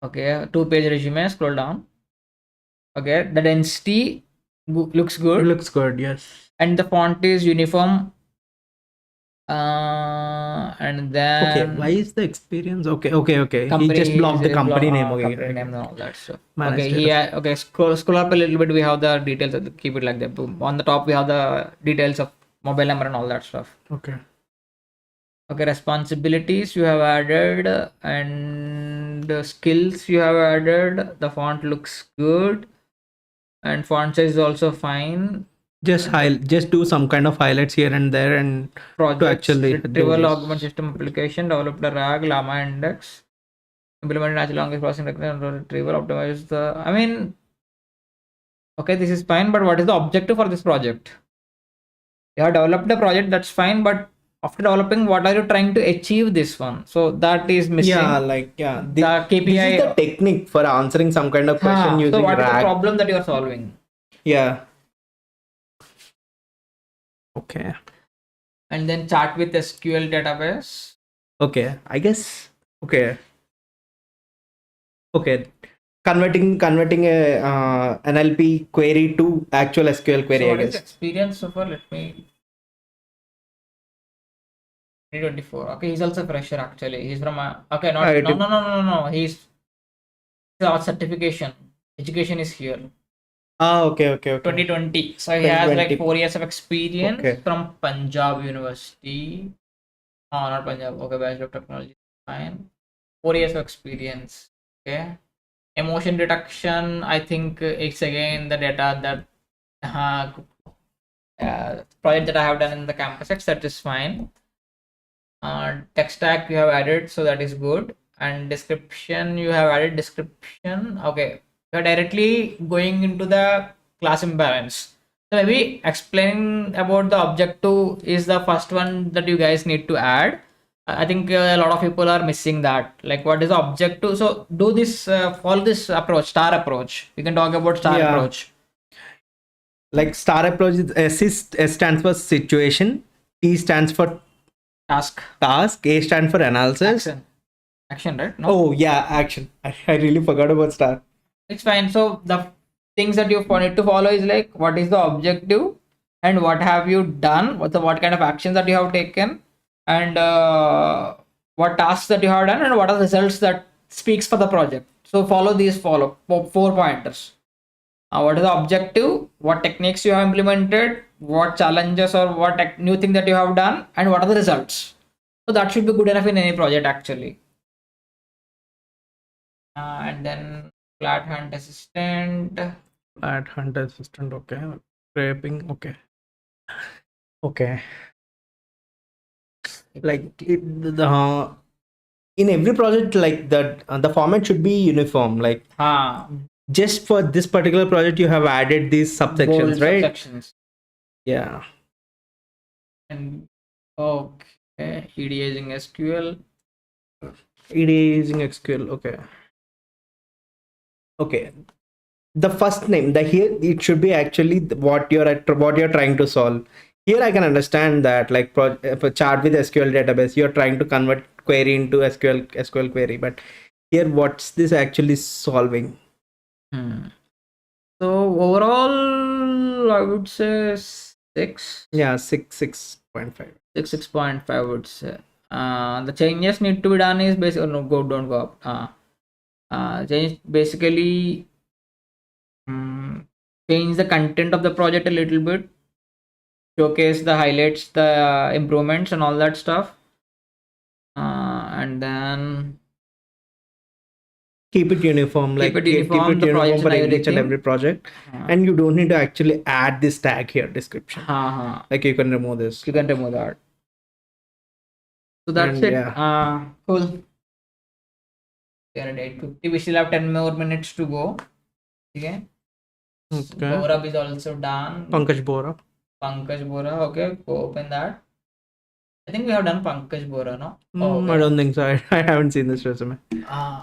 Okay, 2 page resume, scroll down. Okay, the density looks It good, looks good. Yes. and the font is uniform. And Okay. then Why is the experience? Okay. He company, just blocked the company name. Okay. company name Okay. and all that stuff. Managed Okay, data. okay, scroll up a little bit. We have the details. Keep it like that. Boom. On the top, we have the details of mobile number and all that stuff. Okay. Okay, responsibilities you have added, and the skills you have added. The font looks good, and font size is also fine. Just do some kind of highlights here and there and to Projects, actually do retrieval this. augment system application, developed a RAG, Llama index, implemented natural language processing technique, and retrieval, optimize the. I mean, okay, this is fine, but what is the objective for this project? You have developed a project, that's fine, but after developing, what are you trying to achieve this one? So that is missing. Yeah, like yeah. The KPI. This is the technique for answering some kind of question So using what is the RAG. problem that you are solving? Yeah. Okay. And then chart with SQL database. Okay. I guess. Okay. Okay. Converting a NLP query to actual SQL query. So I what is the guess. experience so far? Let me 2024. Okay, he's also fresher actually. He's from okay, not I no. He's certification. Education is here. Okay. 2020. So he has like 2020. 4 years of experience Okay. from Punjab University. Oh, not Punjab. Okay, Bachelor of Technology. Fine. 4 years of experience. Okay. Emotion detection, I think it's again the data that project that I have done in the campus, that is fine. Tech stack you have added, so that is good. And description, you have added description. Okay, you're directly going into the class imbalance. So maybe explaining about the objective is the first one that you guys need to add. I think a lot of people are missing that. Like, what is the objective? So do this, follow this approach, star approach. We can talk about star Yeah. approach. Like star approach is S stands for situation, T stands for Task, task, A stands for analysis. action, right? No, Oh yeah, action. I really forgot about star. it's fine. So the things that you need to follow is like, what is the objective and what have you done, what kind of actions that you have taken, and what tasks that you have done, and what are the results that speaks for the project. So follow these four pointers. What is the objective, what techniques you have implemented, what challenges or what new thing that you have done, and what are the results. So that should be good enough in any project actually. And then flat hunt assistant. Flat hunt assistant, okay. Scraping, okay. Okay. Like in every project, like that, the format should be uniform. Like just for this particular project, you have added these subsections, right? Subsections. Yeah. And okay, EDA using SQL. EDA using SQL, okay. Okay. The first name, the here it should be actually what you're trying to solve. Here I can understand that, like if a chart with SQL database, you're trying to convert query into SQL query, but here what's this actually solving? So overall, I would say 6. Yeah, 6.5. 6.5 I would say. The changes need to be done is basically don't go up. Change basically change the content of the project a little bit, showcase the highlights, the improvements and all that stuff, and then keep it uniform, like keep it uniform for each and every project, and you don't need to actually add this tag here, description. Like you can remove this. You can remove that. So that's it. Yeah. Cool. We are at 8:50. We still have 10 more minutes to go. Okay. Gaurav is also done. Pankaj Bora. Okay, go open that. I think we have done Pankaj Bora, no? Okay. I don't think so. I haven't seen this resume.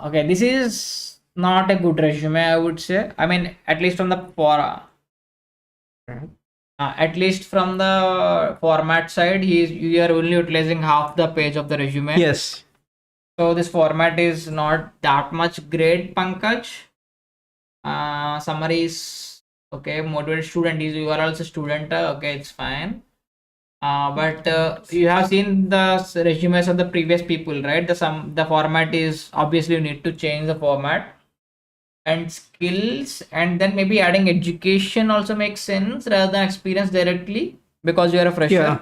Okay, this is not a good resume, I would say. I mean, at least from the at least from the format side, you are only utilizing half the page of the resume. Yes. So this format is not that much great, Pankaj. Summaries, okay. Motivated student, you are also student. Okay, it's fine. But you have seen the resumes of the previous people, right? The format is obviously you need to change the format. And skills, and then maybe adding education also makes sense rather than experience directly, because you are a fresher. Yeah.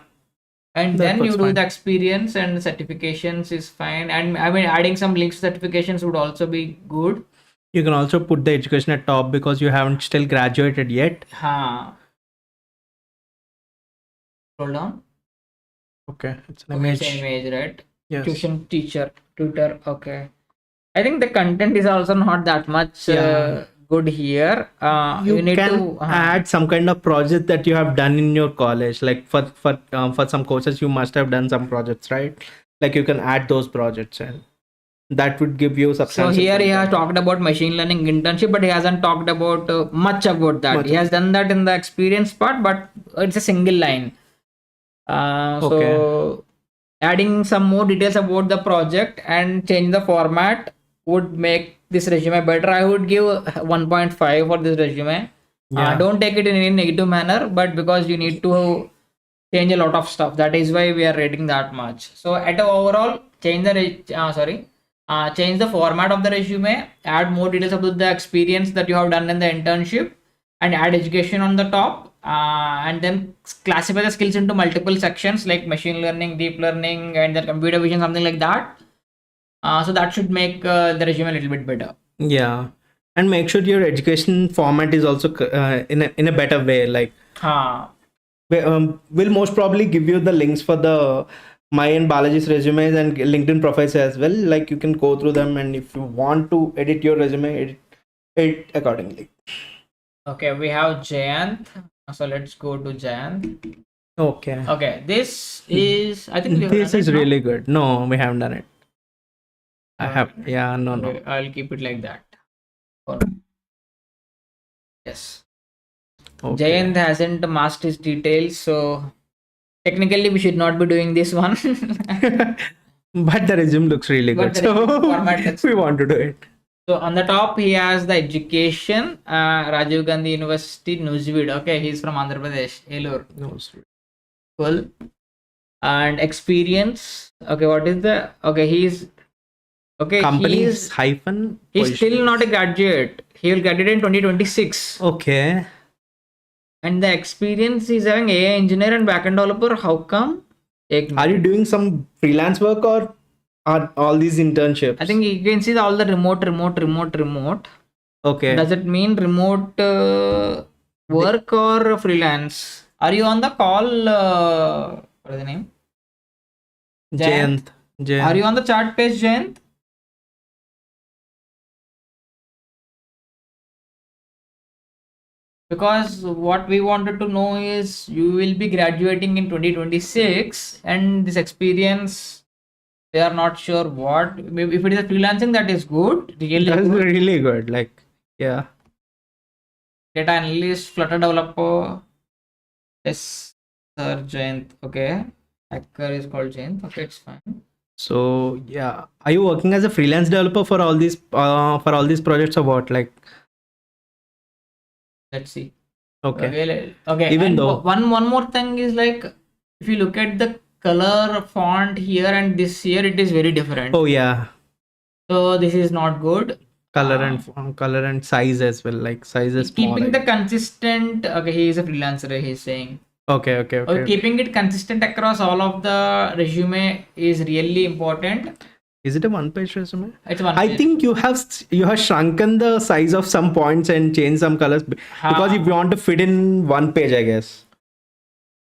And then you do the experience and certifications is fine. And I mean, adding some links to certifications would also be good. You can also put the education at top because you haven't still graduated yet. Scroll down. Okay, it's an image. It's an image, right? Yes. Tuition teacher, tutor. Okay. I think the content is also not that much good here. You need to add some kind of project that you have done in your college. Like for some courses, you must have done some projects, right? Like you can add those projects, and that would give you substantial. So here he has talked about machine learning internship, but he hasn't talked about much about that. He has done that in the experience part, but it's a single line. So adding some more details about the project and change the format would make this resume better. I would give 1.5 for this resume. Don't take it in any negative manner, but because you need to change a lot of stuff, that is why we are rating that much. So at a overall, change the format of the resume, add more details about the experience that you have done in the internship, and add education on the top, and then classify the skills into multiple sections like machine learning, deep learning, and then computer vision, something like that. So that should make the resume a little bit better. Yeah. And make sure your education format is also in a better way. Like we'll most probably give you the links for the my and Balaji's resumes and LinkedIn profiles as well. Like you can go through them, and if you want to edit your resume, edit it accordingly. Okay, we have Jayant. So let's go to Jayant. Okay. Okay, this is, I think we have This done is it, no? really good. No, we haven't done it. I have. Yeah. No. No. Okay, I'll keep it like that. Yes. Okay. Jayant hasn't masked his details, so technically we should not be doing this one. But the resume looks really But good, the so format looks we want to do it. So on the top he has the education, Rajiv Gandhi University, Nuzvid. Okay, he's from Andhra Pradesh, Elur. No, sir. Cool. And experience. Okay, what is the? Okay, he's okay. Companies hyphen. He's still positions. not a graduate. He will graduate in 2026. Okay. And the experience is having AI engineer and backend developer. How come? Are you doing some freelance work or are all these internships? I think you can see all the remote. Okay. Does it mean remote work or freelance? Are you on the call? What is the name? Jayant. Are you on the chat page, Jayant? Because what we wanted to know is you will be graduating in 2026 and this experience, they are not sure what. Maybe if it is a freelancing, that is good. That's really good. Like, yeah. Data analyst, Flutter developer. Yes, sir, Jayant. Okay. Hacker is called Jayant. Okay, it's fine. So yeah, are you working as a freelance developer for all these projects or what? Like, let's see. Okay. Okay. Even and though one more thing is like, if you look at the color font here and this here, it is very different. Oh yeah. So this is not good. Color and size as well. Like size is small. Keeping the consistent. Okay, he is a freelancer. He's saying. Okay. Keeping it consistent across all of the resume is really important. Is it a one-page resume? It's one. I think you have shrunken the size of some points and changed some colors because if you want to fit in one page, I guess.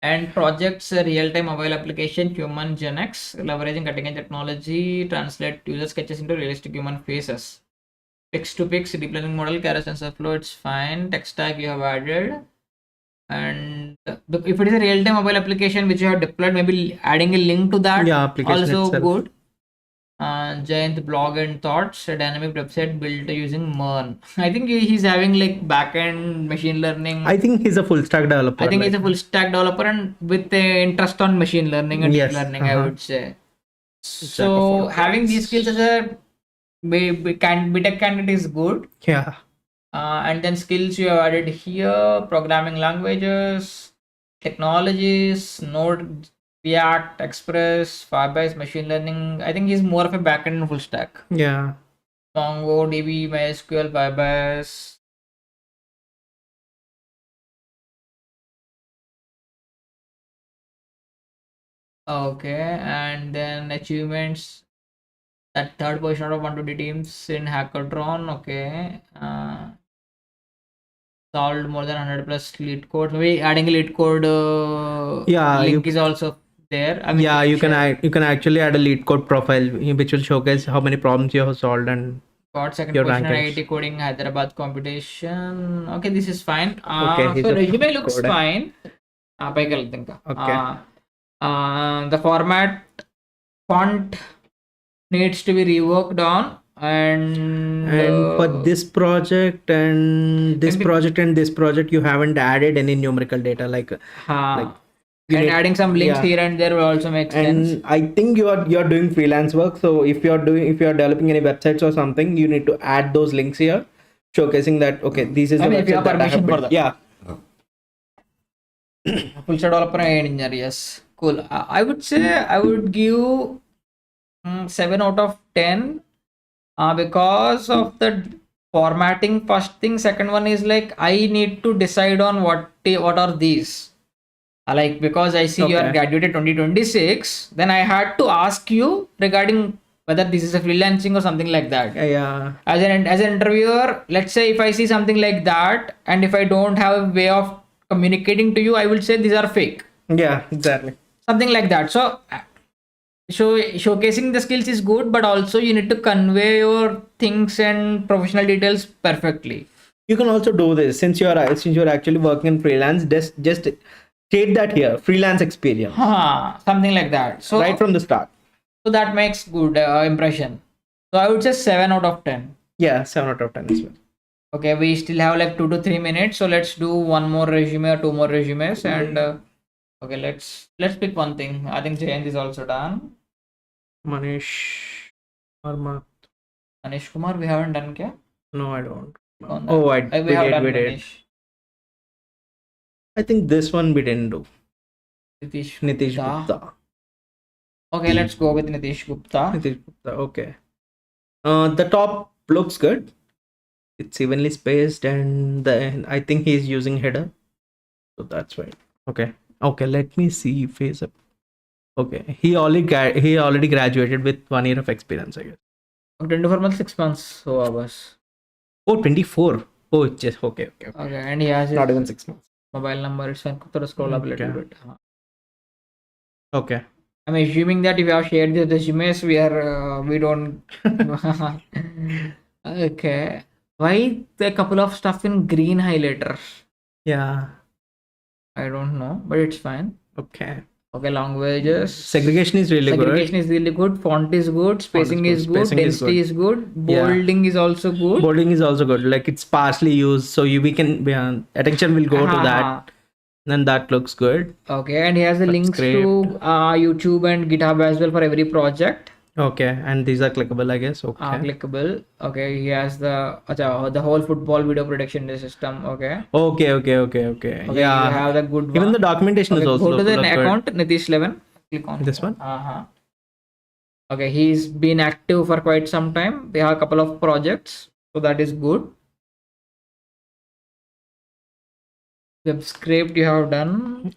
And projects, real-time mobile application, human Gen X, leveraging cutting-edge technology, translate user sketches into realistic human faces. Pix to pix, deep learning model, Keras TensorFlow, it's fine. Tech stack you have added. And if it is a real-time mobile application which you have deployed, maybe adding a link to that. Yeah, application also itself. Good. Giant blog and thoughts, a dynamic website built using MERN. I think he's having like backend machine learning. I think he's a full stack developer. I think he's a full stack developer and with a interest on machine learning and deep learning, I would say. So having these skills as a BTech candidate is good. Yeah. And then skills you have added here: programming languages, technologies, Node, React, Express, Firebase, machine learning. I think he's more of a backend and full stack. Yeah. MongoDB, MySQL, Firebase. Okay, and then achievements. That third position out of 120 teams in hackathon. Okay. Solved more than 100 plus lead code. Maybe adding a lead code link is also there. I mean, yeah, you can actually add a lead code profile which will showcase how many problems you have solved and got second position in IIT coding Hyderabad competition. Okay, this is fine. Okay, so resume looks fine. Okay. The font needs to be reworked on. And for this project and this project you haven't added any numerical data like adding some links here and there will also make sense. And I think you're doing freelance work, so if you're developing any websites or something, you need to add those links here showcasing that okay, this is the website that I have built. Yeah. Full stack developer and engineer, yes. Cool. I would say I would give 7 out of 10 because of the formatting. First thing. Second one is like I need to decide on what are these. Like because I see you are graduated 2026, then I had to ask you regarding whether this is a freelancing or something like that. Yeah. As an interviewer, let's say if I see something like that, and if I don't have a way of communicating to you, I will say these are fake, Yeah, exactly. something like that. So showcasing the skills is good, but also you need to convey your things and professional details perfectly. You can also do this since you're actually working in freelance. Just state that here, freelance experience, Something like that. So right from the start. so that makes good impression. So I would say 7 out of 10. Yeah, 7 out of 10 as well. Okay, we still have like 2 to 3 minutes, so let's do one more resume or two more resumes, and okay, let's pick one thing. I think Jayant is also done. Manish Arma. Anish Kumar, we haven't done kya? No, I don't. On that. Oh, We we have did, done we did. Manish. I think this one we didn't do. Nitish Nitish Gupta. Gupta. Okay, let's go with Nitish Gupta. Nitish Gupta. Okay. The top looks good. It's evenly spaced, and I think he's using header, so that's right. Okay. Okay. Let me see if he's a. Okay. He already graduated with 1 year of experience, I guess. 24 months, 6 months. So hours. Oh, 24. Oh, just okay. Okay, and he has his Not even 6 months. mobile number. It's fine. Thora scroll up a little Okay. bit. Okay. I'm assuming that if you have shared the resumes, we don't. Okay. Why the couple of stuff in green highlighter? Yeah. I don't know, but it's fine. Okay. Okay, languages. Segregation is really Segregation is really good. Font is good. Spacing is good. Spacing is Density good. is good. Yeah. Bolding is also good. Boarding is also good. Like it's partially used, so we can attention will go to that. Then that looks good. Okay, and he has the That's links great. to YouTube and GitHub as well for every project. Okay, and these are clickable, I guess. Okay. Clickable. Okay, he has the whole football video protection system. Okay. Okay. Okay, Yeah. you have the good one. Even the documentation is Okay, also go to the look good. account Nitish11. Click on This one? Okay, he's been active for quite some time. They have a couple of projects, so that is good. Web scrape you have done.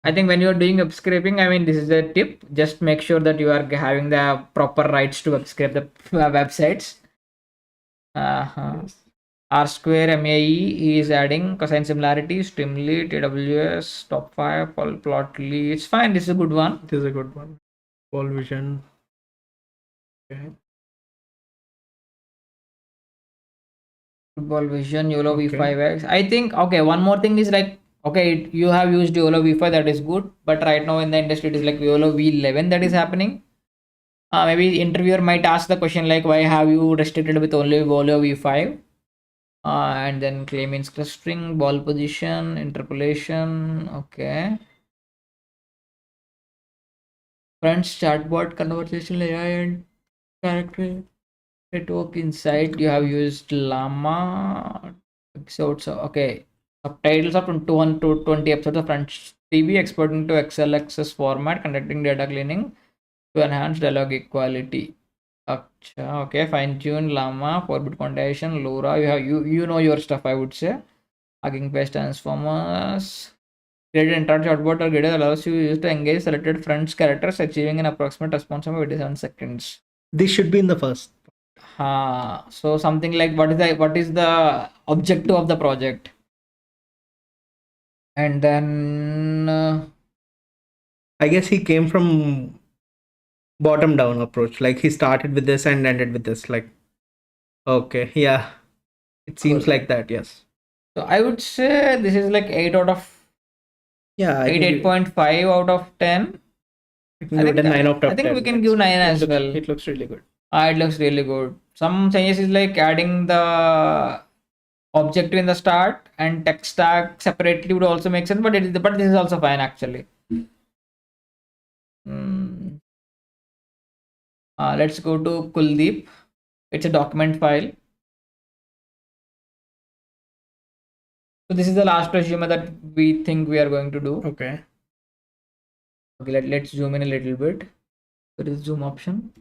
I think when you are doing web scraping, I mean, this is a tip. Just make sure that you are having the proper rights to web scrape the websites. Yes. R square MAE he is adding cosine similarity, Streamlit, AWS, top 5, Plotly. It's fine. This is a good one. This is a good one. Wall vision. Okay. Football Vision, YOLO Okay. V5X. I think, okay, one more thing is like, okay, you have used YOLO V5, that is good. But right now in the industry, it is like YOLO V11 that is happening. Maybe interviewer might ask the question like, why have you restricted with only YOLO V5? And then claim means clustering, ball position, interpolation. Okay. Friends, chatbot, conversational AI, and character network insight. You have used Llama episodes. Okay. Subtitles of 220 episodes of French TV, exporting to XLXS format, conducting data cleaning to enhance dialogue equality. Okay, fine tune Llama, 4-bit quantization, LoRa. You know your stuff, I would say. Hugging Face transformers. Graded entire chatbot or graded allows you to engage selected friends characters, achieving an approximate response time of 87 seconds. This should be in the first. So something like what is the objective of the project? And then I guess he came from bottom down approach. Like he started with this and ended with this. Like, okay, yeah, it seems cool. like that. Yes. So I would say this is like 8 out of Yeah, 8.5 out of 10. I can give it a 9 out of 10. I think we can give 9 as well. It looks really good. It looks really good. Some changes is like adding the objective in the start and tech stack separately would also make sense, but this is also fine actually. Let's go to Kuldeep. It's a document file. So this is the last resume that we think we are going to do. Okay. Okay, let's zoom in a little bit. There is zoom option.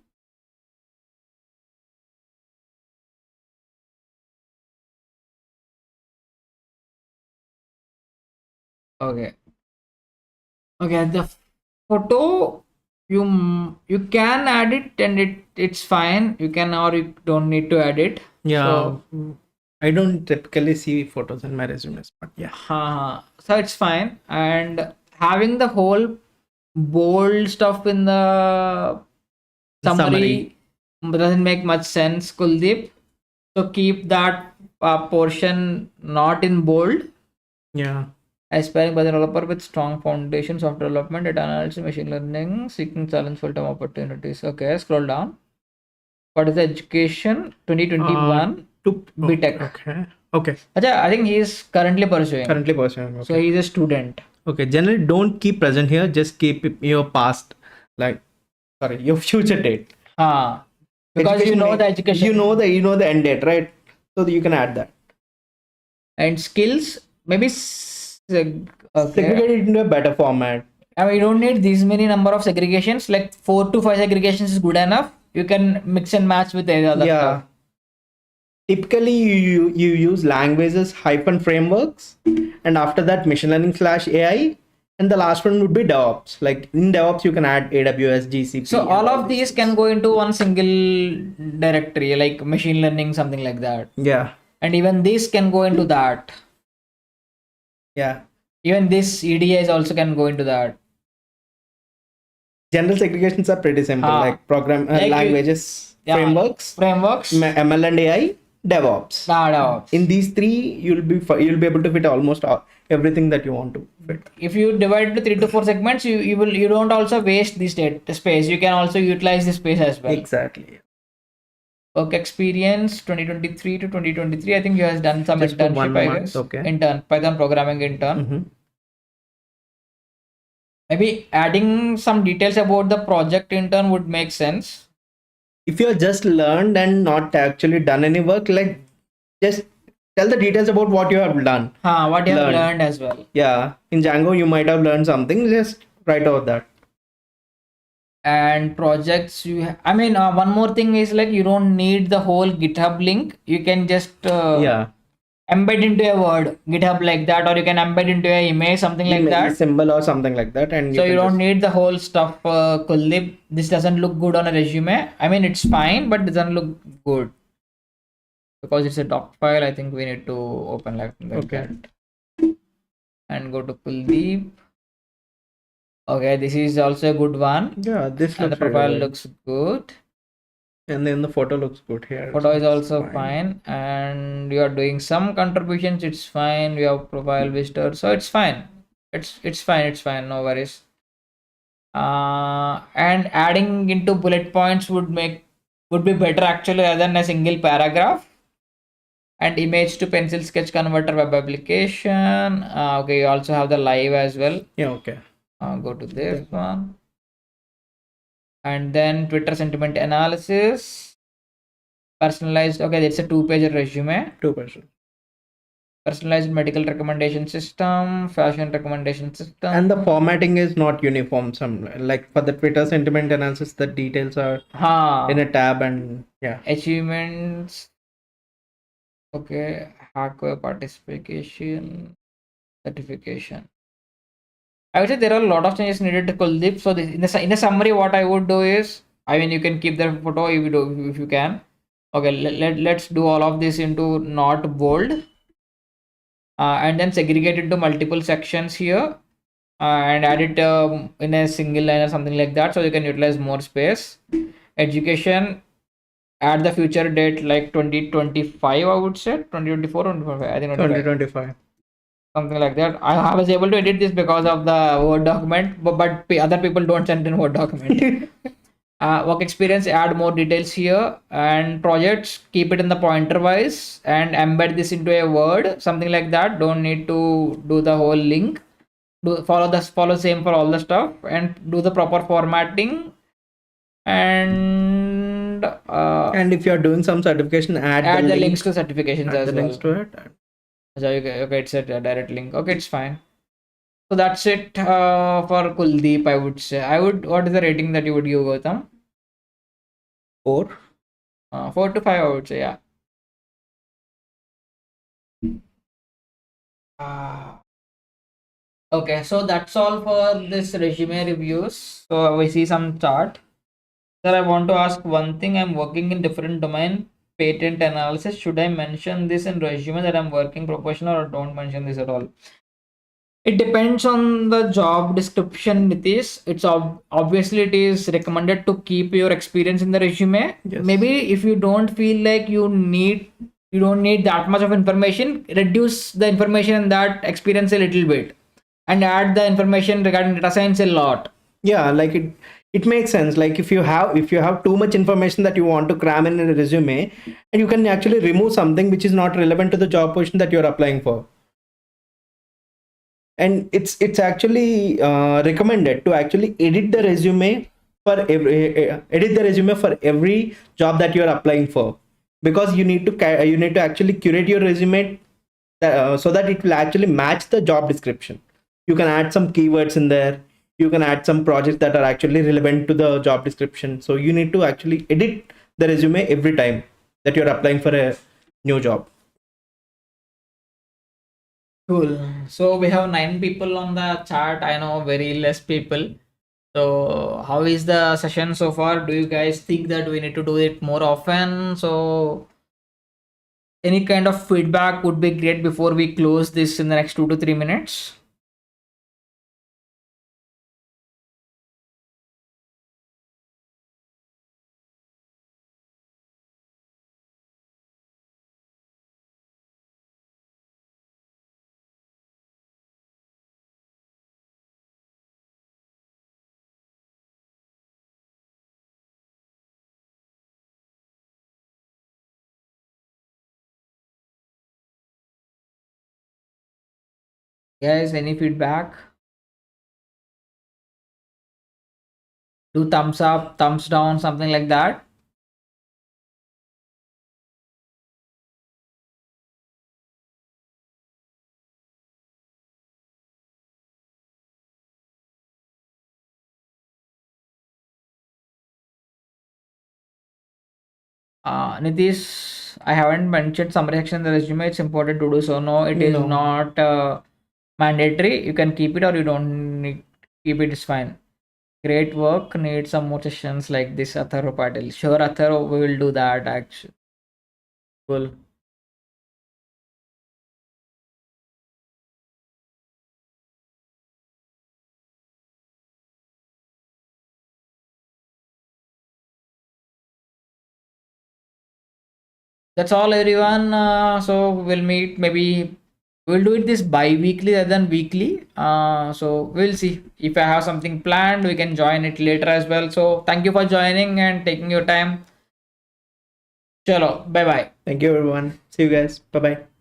Okay. Okay, the photo you can add it and it's fine. You can, or you don't need to add it. Yeah. So I don't typically see photos in my resumes, but yeah. so it's fine. And having the whole bold stuff in the summary doesn't make much sense, Kuldeep. So keep that portion not in bold. Yeah. Aspiring by the developer with strong foundation, software development, data analysis, machine learning, seeking challenge full-time opportunities. Okay, scroll down. What is the education? 2021 BTech. Okay. Achha, I think he is currently pursuing. Okay. So he is a student. Okay. Generally, don't keep present here. Just keep your past, like, sorry, your future date. Because Education, you know the education. You know the end date, right? So you can add that. And skills, maybe Segregate it into a better format. I mean, you don't need these many number of segregations. Like 4 to 5 segregations is good enough. You can mix and match with the other stuff. Typically, you use languages hyphen frameworks, and after that, machine learning / AI, and the last one would be DevOps. Like in DevOps, you can add AWS, GCP. So all of these can go into one single directory, like machine learning, something like that. Yeah. And even this can go into that. Yeah. Even this EDIs also can go into that. General segregations are pretty simple, like program languages, frameworks, ML and AI, DevOps. DevOps. In these three, you'll be able to fit almost everything that you want to fit. If you divide to 3 to 4 segments, you don't also waste the space. You can also utilize the space as well. Exactly. Work experience 2023 to 2023. I think you has done some just internship. I guess. Okay. Intern, Python programming intern. Maybe adding some details about the project intern would make sense. If you have just learned and not actually done any work, like just tell the details about what you have done. What you have learned as well. Yeah. In Django, you might have learned something. Just write out that. And projects I mean, one more thing is like you don't need the whole GitHub link. You can just embed into a word GitHub like that, or you can embed into a image, something like that, symbol or something like that. And so you don't need the whole stuff. Kuldeep, this doesn't look good on a resume. I mean, it's fine, but it doesn't look good because it's a doc file. I think we need to open like that and go to Kuldeep. Okay, this is also a good one. Yeah, this looks, and the profile looks good. And then the photo looks good here. Photo is also fine. And you are doing some contributions. It's fine. We have profile visitor, so it's fine. It's fine. No worries. And adding into bullet points would be better actually, rather than a single paragraph. And image to pencil sketch converter web application. Okay, you also have the live as well. Yeah. Okay. Go to this one. And then Twitter sentiment analysis. Personalized. Okay, it's a 2-page resume. 2-page. Personalized medical recommendation system, fashion recommendation system. And the formatting is not uniform. Some like for the Twitter sentiment analysis, the details are in a tab, and achievements. Okay, hardware participation, certification. I would say there are a lot of changes needed to Kuldeep. So in a summary, what I would do is, I mean, you can keep the photo if you can. Okay, let's do all of this into not bold. And then segregate into multiple sections here. And add it in a single line or something like that, so you can utilize more space. Education, add the future date like 2025. I would say 2024, 2025. I think 2025. Something like that. I was able to edit this because of the Word document, but other people don't send in Word document. Work experience, add more details here. And projects, keep it in the pointer wise and embed this into a Word, something like that. Don't need to do the whole link. Follow same for all the stuff, and do the proper formatting. And if you're doing some certification, add the links to certifications as well. Links to it. Okay, it's a direct link. Okay, it's fine. So that's it for Kuldeep, I would say. What is the rating that you would give, Gautam? 4. 4 to 5, I would say, yeah. Okay, so that's all for this resume reviews. So we see some chart. Sir, I want to ask one thing. I'm working in different domain, patent analysis. Should I mention this in resume that I'm working professional, or don't mention this at all? It depends on the job description, Nitish. Obviously it is recommended to keep your experience in the resume. Yes. Maybe if you don't feel like you don't need that much of information, reduce the information in that experience a little bit and add the information regarding data science a lot. Yeah, like it makes sense. Like if you have too much information that you want to cram in a resume, and you can actually remove something which is not relevant to the job position that you're applying for. And it's actually recommended to actually edit the resume for every job that you're applying for, because you need to actually curate your resume so that it will actually match the job description. You can add some keywords in there, you can add some projects that are actually relevant to the job description. So you need to actually edit the resume every time that you're applying for a new job. Cool. So we have 9 people on the chart. I know very less people. So how is the session so far? Do you guys think that we need to do it more often? So any kind of feedback would be great before we close this in the next 2 to 3 minutes. Guys, any feedback? Do thumbs up, thumbs down, something like that. Nitish, I haven't mentioned summary section in the resume. It's important to do so. No, it is No. not mandatory. You can keep it or you don't need keep it. It's fine. Great work. Need some more sessions like this, Atharo Patil. Sure, Atharo, we will do that actually. Cool. That's all, everyone. So we'll meet. Maybe we'll do it this bi-weekly rather than weekly. So we'll see. If I have something planned, we can join it later as well. So thank you for joining and taking your time. Chalo, bye bye. Thank you, everyone. See you guys. Bye bye.